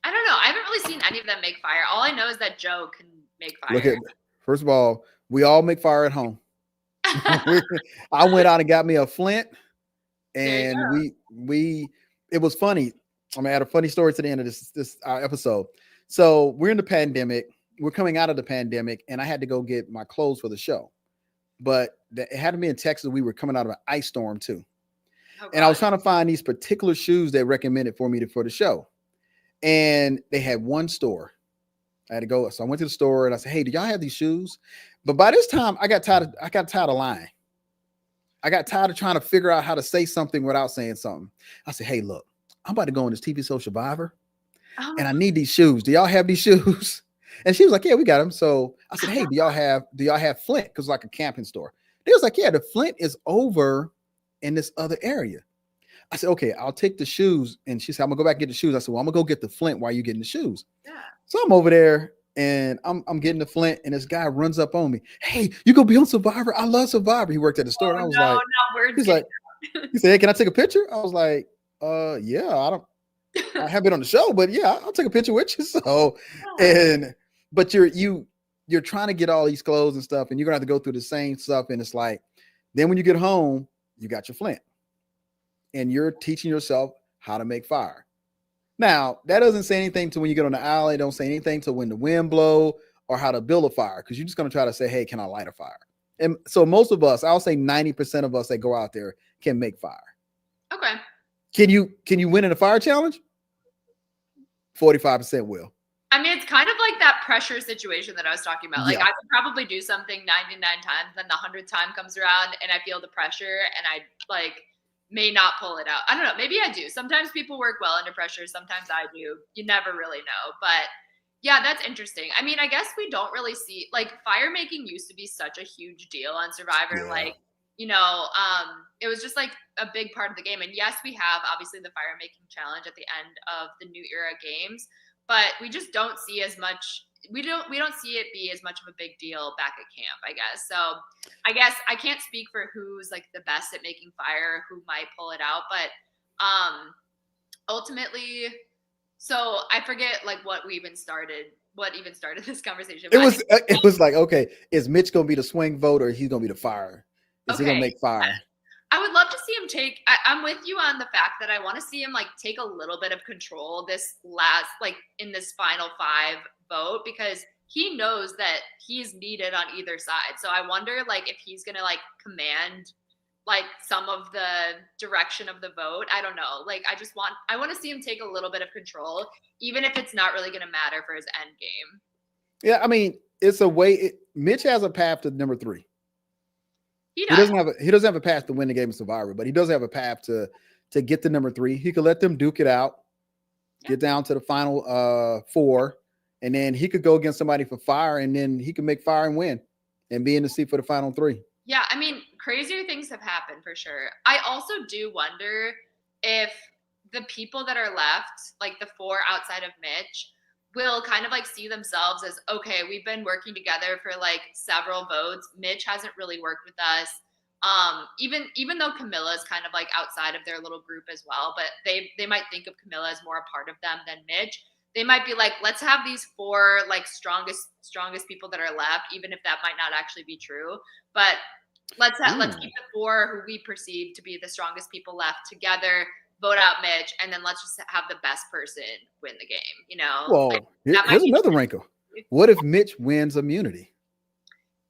I don't know. I haven't really seen any of them make fire. All I know is that Joe can make fire. First of all, we all make fire at home. I went out and got me a flint, and it was funny. I'm gonna add a funny story to the end of this episode. So we're in the pandemic. We're coming out of the pandemic, and I had to go get my clothes for the show. But it had to be in Texas. We were coming out of an ice storm too. And I was trying to find these particular shoes they recommended for me for the show. And they had one store. I had to go. So I went to the store and I said, hey, do y'all have these shoes? But by this time, I got tired of lying. I got tired of trying to figure out how to say something without saying something. I said, hey, look, I'm about to go on this TV show Survivor. and I need these shoes. Do y'all have these shoes? And she was like, yeah, we got them. So I said, hey, do y'all have Flint? Because like a camping store. They was like, yeah, the Flint is over in this other area. I said, okay, I'll take the shoes. And she said, I'm gonna go back and get the shoes. I said, well, I'm gonna go get the Flint while you getting the shoes. Yeah. So I'm over there and I'm getting the Flint, and this guy runs up on me. Hey, you gonna be on Survivor? I love Survivor. He worked at the store. And I was like, he's like, he said, hey, can I take a picture? I was like, yeah, I haven't been on the show, but yeah, I'll take a picture with you. So, but you're trying to get all these clothes and stuff, and you're gonna have to go through the same stuff. And it's like, then when you get home, you got your Flint, and you're teaching yourself how to make fire. Now, that doesn't say anything to when you get on the alley. Don't say anything to when the wind blow or how to build a fire, because you're just gonna try to say, hey, can I light a fire? And so most of us, I'll say 90% of us that go out there can make fire. Okay. Can you win in a fire challenge? 45% will. I mean, it's kind of like that pressure situation that I was talking about. Like, I could probably do something 99 times, then the 100th time comes around and I feel the pressure and I like may not pull it out. I don't know. Maybe I do. Sometimes people work well under pressure. Sometimes I do. You never really know. But yeah, that's interesting. I mean, I guess we don't really see, like, fire making used to be such a huge deal on Survivor. Yeah. Like, it was just like a big part of the game. And yes, we have obviously the fire making challenge at the end of the New Era games, but we just don't see as much. We don't see it be as much of a big deal back at camp, I guess. So I guess I can't speak for who's like the best at making fire, who might pull it out, but ultimately, so I forget like what even started this conversation. It was like, okay, is Mitch gonna be the swing vote or he's gonna be the fire? Is he gonna make fire? I would love to see him I'm with you on the fact that I want to see him like take a little bit of control in this final 5 vote, because he knows that he's needed on either side. So I wonder like if he's gonna like command like some of the direction of the vote. I don't know. Like I want to see him take a little bit of control, even if it's not really gonna matter for his end game. Yeah, I mean, it's a way. Mitch has a path to number 3. He doesn't have a path to win the game of Survivor, but he does have a path to get to number 3. He could let them duke it out, get down to the final 4, and then he could go against somebody for fire, and then he could make fire and win and be in the seat for the final 3. Yeah, I mean, crazier things have happened for sure. I also do wonder if the people that are left, like the 4 outside of Mitch, will kind of like see themselves as, okay, we've been working together for like several votes. Mitch hasn't really worked with us. Even though Camilla is kind of like outside of their little group as well, but they might think of Camilla as more a part of them than Mitch. They might be like, let's have these 4 like strongest people that are left, even if that might not actually be true. But let's keep the 4 who we perceive to be the strongest people left together, vote out Mitch, and then let's just have the best person win the game, Well, like, here's another wrinkle. What if Mitch wins immunity?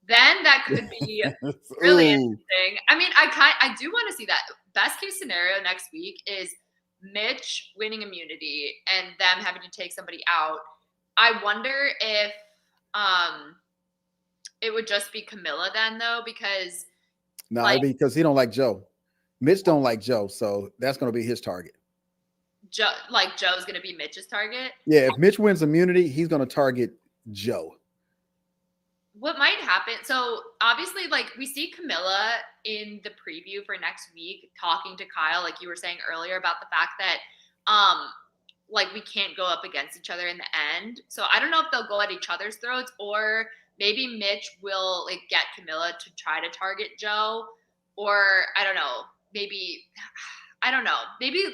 Then that could be really interesting. I mean, I do want to see that. Best case scenario next week is Mitch winning immunity and them having to take somebody out. I wonder if it would just be Camilla then, though, because because he don't like Joe. Mitch don't like Joe, so that's going to be his target. Joe's going to be Mitch's target? Yeah, if Mitch wins immunity, he's going to target Joe. What might happen? So obviously, like, we see Camilla in the preview for next week talking to Kyle, like you were saying earlier, about the fact that like we can't go up against each other in the end. So I don't know if they'll go at each other's throats, or maybe Mitch will like get Camilla to try to target Joe, or I don't know. Maybe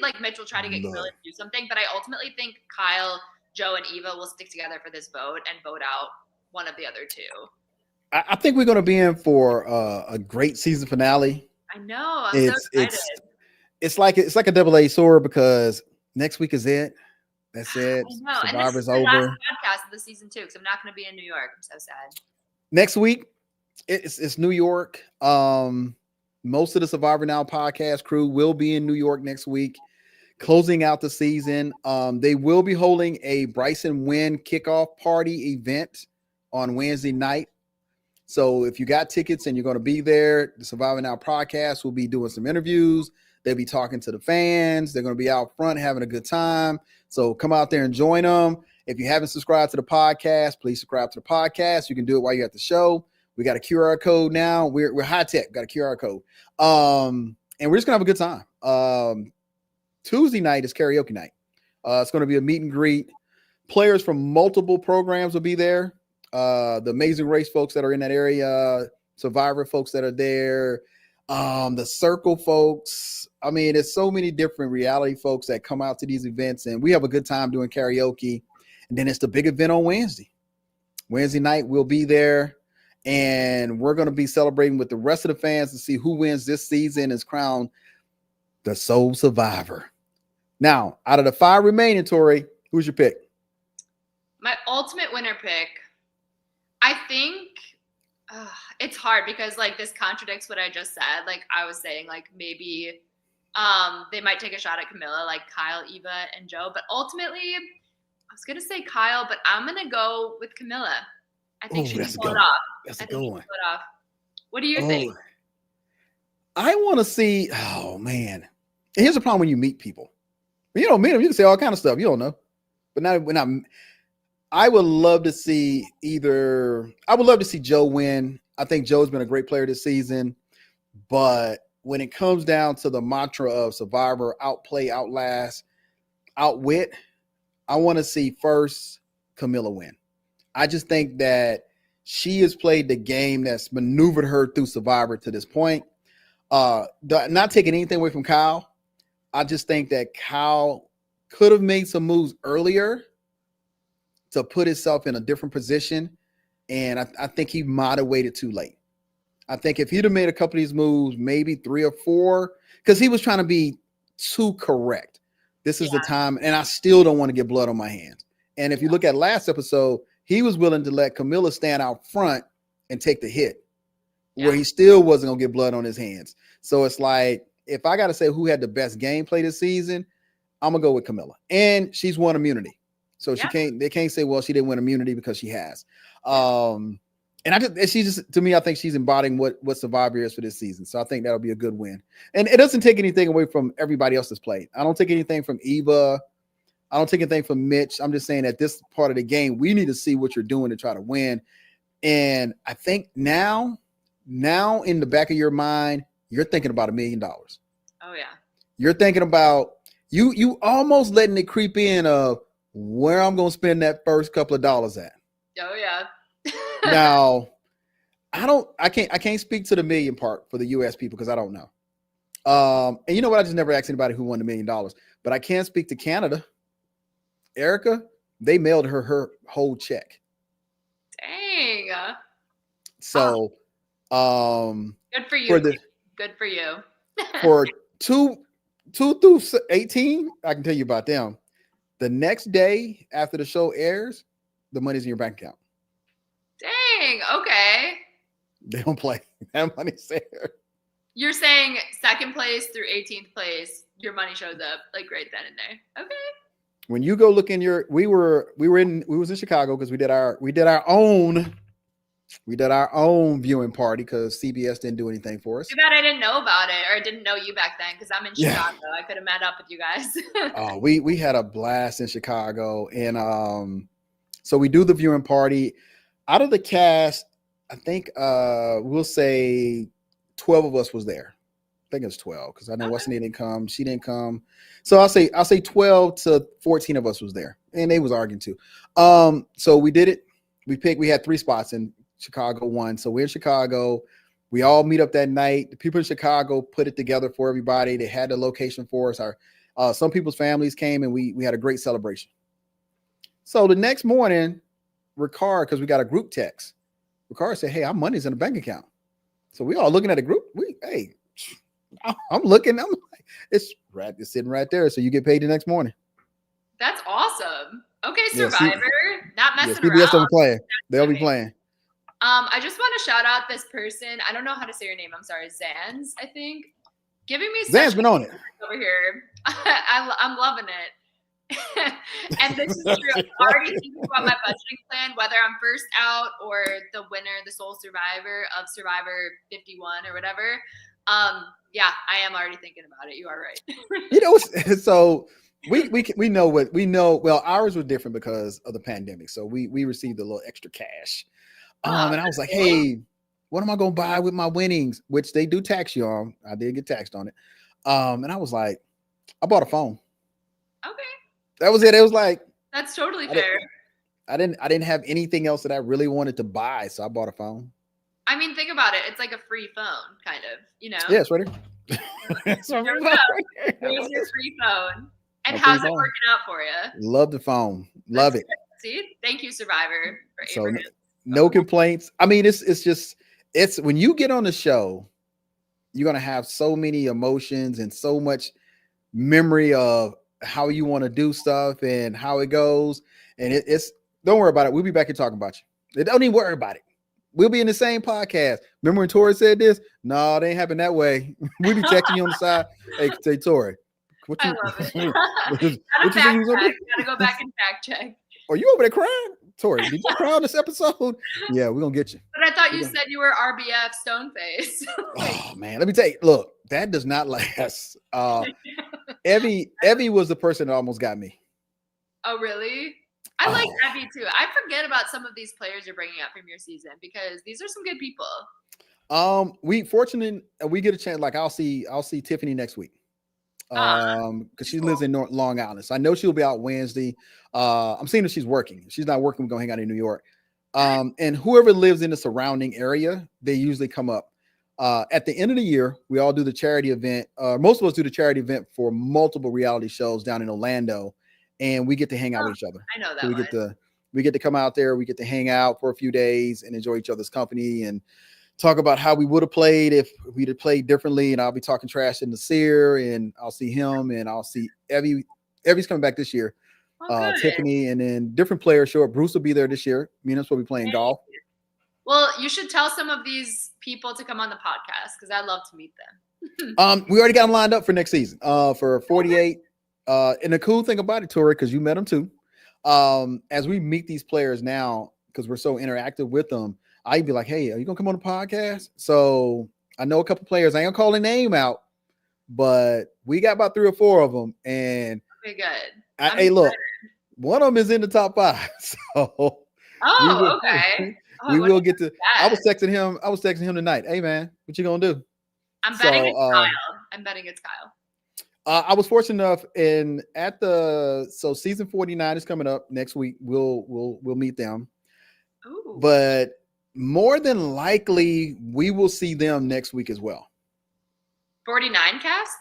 like Mitch will try to get Camilla to do something, but I ultimately think Kyle, Joe, and Eva will stick together for this vote and vote out one of the other 2. I think we're going to be in for a great season finale. I know. I'm so excited. It's like a double-edged sword, because next week is it. That's it. Survivor's over. Last podcast of the season 2, because I'm not going to be in New York. I'm so sad. Next week, it's New York. Most of the Survivor Now podcast crew will be in New York next week, closing out the season. They will be holding a Bryson Wynn kickoff party event on Wednesday night. So if you got tickets and you're going to be there, the Surviving Now podcast will be doing some interviews. They'll be talking to the fans. They're going to be out front having a good time. So come out there and join them. If you haven't subscribed to the podcast, please subscribe to the podcast. You can do it while you're at the show. We got a QR code now. We're high tech. Got a QR code. And we're just going to have a good time. Tuesday night is karaoke night. It's going to be a meet and greet. Players from multiple programs will be there. The Amazing Race folks that are in that area, Survivor folks that are there, the Circle folks. I mean, there's so many different reality folks that come out to these events, and we have a good time doing karaoke. And then it's the big event on Wednesday. Wednesday night, we'll be there, and we're going to be celebrating with the rest of the fans to see who wins this season and is crowned the sole survivor. Now, out of the 5 remaining, Tori, who's your pick? My ultimate winner pick, I think it's hard because like this contradicts what I just said. Like I was saying, like maybe they might take a shot at Camilla, like Kyle, Eva, and Joe. But ultimately, I was gonna say Kyle, but I'm gonna go with Camilla. I think she can pull it off. That's a good one. What do you think? I want to see. Oh man, and here's the problem when you meet people. When you don't meet them, you can say all kind of stuff you don't know. But now when I would love to see Joe win. I think Joe's been a great player this season, but when it comes down to the mantra of Survivor, outplay, outlast, outwit, I want to see first Camilla win. I just think that she has played the game that's maneuvered her through Survivor to this point. Not taking anything away from Kyle. I just think that Kyle could have made some moves earlier to put himself in a different position. And I think he might have waited too late. I think if he'd have made a couple of these moves, maybe 3 or 4, because he was trying to be too correct. This is the time, and I still don't want to get blood on my hands. And if you look at last episode, he was willing to let Camilla stand out front and take the hit, where he still wasn't going to get blood on his hands. So it's like, if I got to say who had the best gameplay this season, I'm going to go with Camilla. And she's won immunity. So they can't say, well, she didn't win immunity because she has. And to me, I think she's embodying what Survivor is for this season. So I think that'll be a good win. And it doesn't take anything away from everybody else that's played. I don't take anything from Eva. I don't take anything from Mitch. I'm just saying that this part of the game, we need to see what you're doing to try to win. And I think now in the back of your mind, you're thinking about $1 million. Oh yeah. You're thinking about you almost letting it creep in of where I'm going to spend that first couple of dollars at. Oh yeah. Now, I can't speak to the million part for the US people because I don't know. And you know what? I just never asked anybody who won $1 million, but I can speak to Canada. Erica, they mailed her whole check. Dang. So, good for you. Good for you. For 2 through 18, I can tell you about them. The next day after the show airs, the money's in your bank account. Dang. Okay. They don't play. That money's there. You're saying second place through 18th place, your money shows up like right then and there. Okay. When you go look in we was in Chicago because we did our own viewing party because CBS didn't do anything for us. Too bad I didn't know about it, or I didn't know you back then because I'm in Chicago. I could have met up with you guys. Oh, we had a blast in Chicago, and so we do the viewing party. Out of the cast, I think we'll say 12 of us was there. I think it was 12 because I know Wesley didn't come. She didn't come. So I'll say 12 to 14 of us was there, and they was arguing too. So we did it. We had 3 spots, and Chicago won. So we're in Chicago. We all meet up that night. The people in Chicago put it together for everybody. They had the location for us. Some people's families came, and we had a great celebration. So the next morning, Ricard, because we got a group text, Ricard said, "Hey, our money's in the bank account." So we all looking at the group. I'm looking. I'm like, it's sitting right there. So you get paid the next morning. That's awesome. Okay, Survivor, not messing CBS around. Don't be playing. They'll be playing. I just want to shout out this person. I don't know how to say your name. I'm sorry, Zans. I think giving me Zan's been on it over here. I'm loving it. And this is true. I'm already thinking about my budgeting plan, whether I'm first out or the winner, the sole survivor of Survivor 51 or whatever. Yeah, I am already thinking about it. You are right. So we know what we know. Well, ours was different because of the pandemic. So we received a little extra cash. And I was like, hey, what am I gonna buy with my winnings? Which they do tax you on. I did get taxed on it. And I was like, I bought a phone. Okay. That was it. It was like, that's totally fair. I didn't have anything else that I really wanted to buy, so I bought a phone. I mean, think about it. It's like a free phone, kind of, you know? Yeah, it's right here. There's your free phone. And how's it working out for you? Love the phone. Love it. See? Thank you, Survivor. So no complaints. I mean, it's just when you get on the show, you're gonna have so many emotions and so much memory of how you want to do stuff and how it goes. And it's don't worry about it. We'll be back here talking about you. Don't even worry about it. We'll be in the same podcast. Remember when Tori said this? No, it ain't happen that way. We'll be texting you on the side. Hey, Tori. I love it. Gotta go back and fact check. Are you over there crying? Tori, did you cry on this episode? Yeah, we're gonna get you. But I thought you said you were RBF Stoneface. Oh man, let me tell you, look, that does not last. Evie was the person that almost got me. Oh, really? I like Evie too. I forget about some of these players you're bringing up from your season because these are some good people. We get a chance. Like I'll see Tiffany next week. Because she lives in Long Island, so I know she'll be out Wednesday. I'm seeing if she's working. If she's not working, we're gonna hang out in New York. And whoever lives in the surrounding area, they usually come up. At the end of the year, we all do the charity event. Most of us do the charity event for multiple reality shows down in Orlando, and we get to hang out with each other. I know that. So we get to come out there. We get to hang out for a few days and enjoy each other's company and talk about how we would have played if we'd have played differently. And I'll be talking trash to Nasir, and I'll see him, and I'll see Evie. Evie's coming back this year. Tiffany, and then different players show up. Bruce will be there this year. Me and us will be playing golf. Well, you should tell some of these people to come on the podcast because I'd love to meet them. We already got them lined up for next season. For 48. And the cool thing about it, Tori, because you met them too. As we meet these players now, because we're so interactive with them, I'd be like, hey, are you gonna come on the podcast? So I know a couple players. I ain't gonna call their name out, but we got about 3 or 4 of them. And okay, good. Hey, look, one of them is in the top 5. So okay. We will get to. I was texting him tonight. Hey man, what you gonna do? I'm betting it's Kyle. I'm betting it's Kyle. I was fortunate enough, and so season 49 is coming up next week. We'll meet them. Ooh. But more than likely, we will see them next week as well. 49 cast?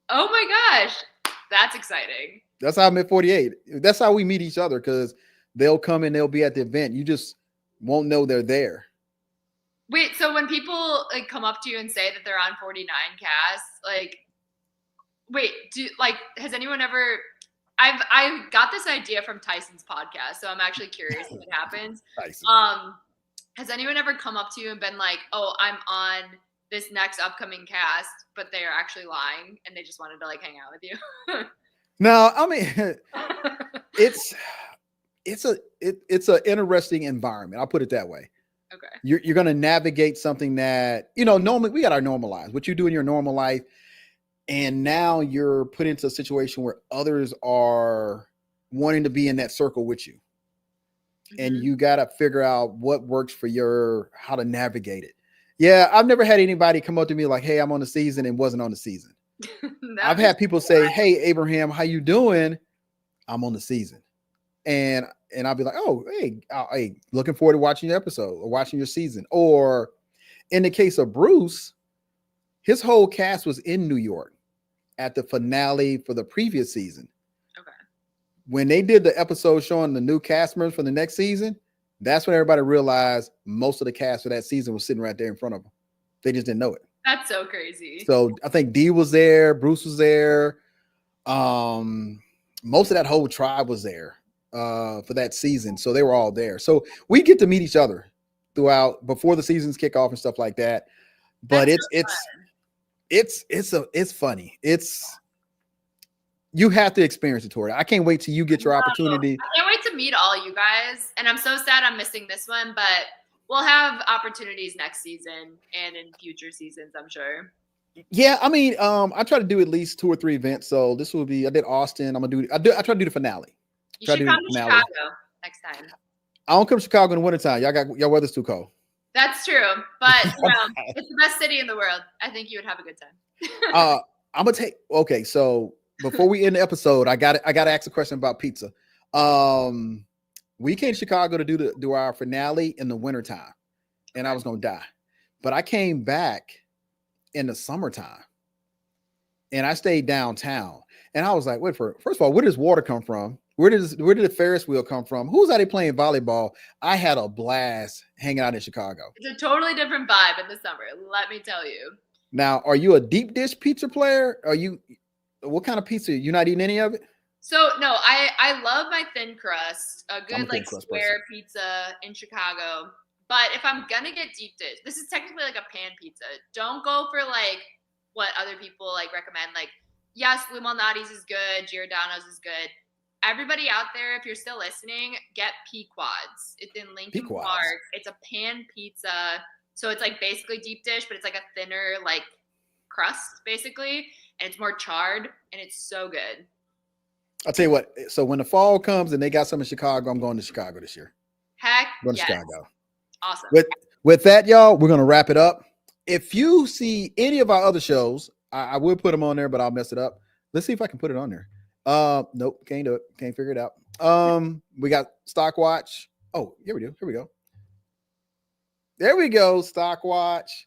Oh my gosh, that's exciting. That's how I met 48. That's how we meet each other, because they'll come and they'll be at the event. You just won't know they're there. Wait, so when people like come up to you and say that they're on 49 cast, like, wait, has anyone ever? I got this idea from Tyson's podcast, so I'm actually curious if it happens. Tyson. Has anyone ever come up to you and been like, "Oh, I'm on this next upcoming cast," but they are actually lying and they just wanted to like hang out with you? No, I mean, it's an interesting environment. I'll put it that way. Okay. You're going to navigate something that, normally we got our normal lives, what you do in your normal life. And now you're put into a situation where others are wanting to be in that circle with you. Mm-hmm. And you got to figure out what works for how to navigate it. Yeah. I've never had anybody come up to me like, hey, I'm on the season, and wasn't on the season. I've had people say, hey, Abraham, how you doing? I'm on the season. And I'll be like, oh, hey, looking forward to watching your episode or watching your season. Or in the case of Bruce, his whole cast was in New York at the finale for the previous season. Okay. When they did the episode showing the new cast members for the next season, that's when everybody realized most of the cast for that season was sitting right there in front of them. They just didn't know it. That's so crazy. So I think Dee was there, Bruce was there. Most of that whole tribe was there for that season. So they were all there. So we get to meet each other before the seasons kick off and stuff like that. But it's funny. You have to experience it, Tori. I can't wait till you get your opportunity. I can't wait to meet all you guys. And I'm so sad I'm missing this one, but we'll have opportunities next season and in future seasons, I'm sure. Yeah, I mean, I try to do at least 2 or 3 events. So this will be, I did Austin. I try to do the finale. You should come to Chicago next time. I don't come to Chicago in the wintertime. Y'all weather's too cold. That's true. But it's the best city in the world. I think you would have a good time. I'm gonna okay, so before we end the episode, I gotta ask a question about pizza. We came to Chicago to do our finale in the wintertime, and I was gonna die. But I came back in the summertime and I stayed downtown. And I was like, first of all, where does water come from? Where did the Ferris wheel come from? Who's out there playing volleyball? I had a blast hanging out in Chicago. It's a totally different vibe in the summer, let me tell you. Now, are you a deep dish pizza player? What kind of pizza? You're not eating any of it? So no, I love my thin crust, a good like square person. pizza in Chicago. But if I'm gonna get deep dish, this is technically like a pan pizza. Don't go for like what other people like recommend. Like, yes, Lou Malnati's is good, Giordano's is good. Everybody out there, if you're still listening, get Pequod's. It's in Lincoln Park. It's a pan pizza. So it's like basically deep dish, but it's like a thinner like crust basically. And it's more charred and it's so good. I'll tell you what. So when the fall comes and they got some in Chicago, I'm going to Chicago this year. Heck, going to Chicago. Awesome. With that, y'all, we're going to wrap it up. If you see any of our other shows, I will put them on there, but I'll mess it up. Let's see if I can put it on there. Nope, can't do it. Can't figure it out. We got Stock Watch. Oh, here we go. There we go. Stock Watch.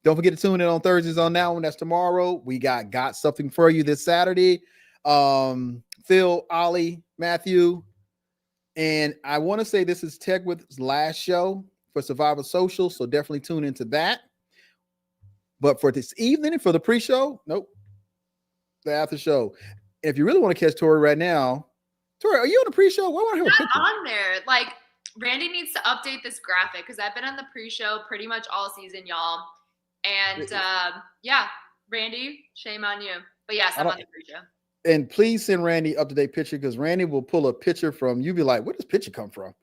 Don't forget to tune in on Thursdays on that one. That's tomorrow. We got something for you this Saturday. Phil, Ollie, Matthew, and I want to say this is Tech With's last show for Survivor Social, so definitely tune into that. But for this evening and for the pre-show, nope, the after show. If you really want to catch Tori right now, Tori, are you on the pre-show? Why want to have a picture? On there? Like, Randy needs to update this graphic because I've been on the pre-show pretty much all season, y'all. And yeah, Randy, shame on you. But yes, I'm on the pre-show. And please send Randy up-to-date picture because Randy will pull a picture from you. Be like, where does this picture come from?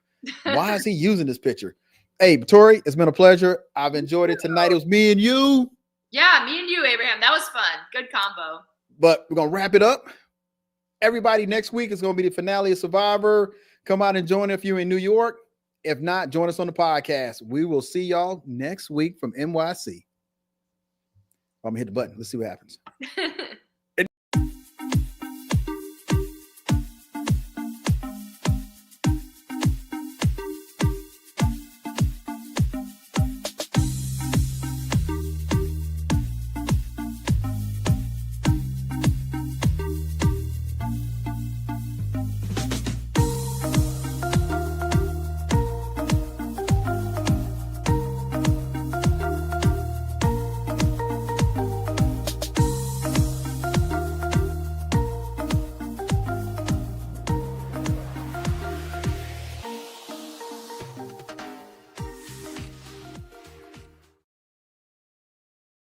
Why is he using this picture? Hey, Tori, it's been a pleasure. I've enjoyed it tonight. It was me and you. Yeah, me and you, Abraham. That was fun. Good combo. But we're going to wrap it up. Everybody, next week is going to be the finale of Survivor. Come out and join if you're in New York. If not, join us on the podcast. We will see y'all next week from NYC. I'm going to hit the button. Let's see what happens.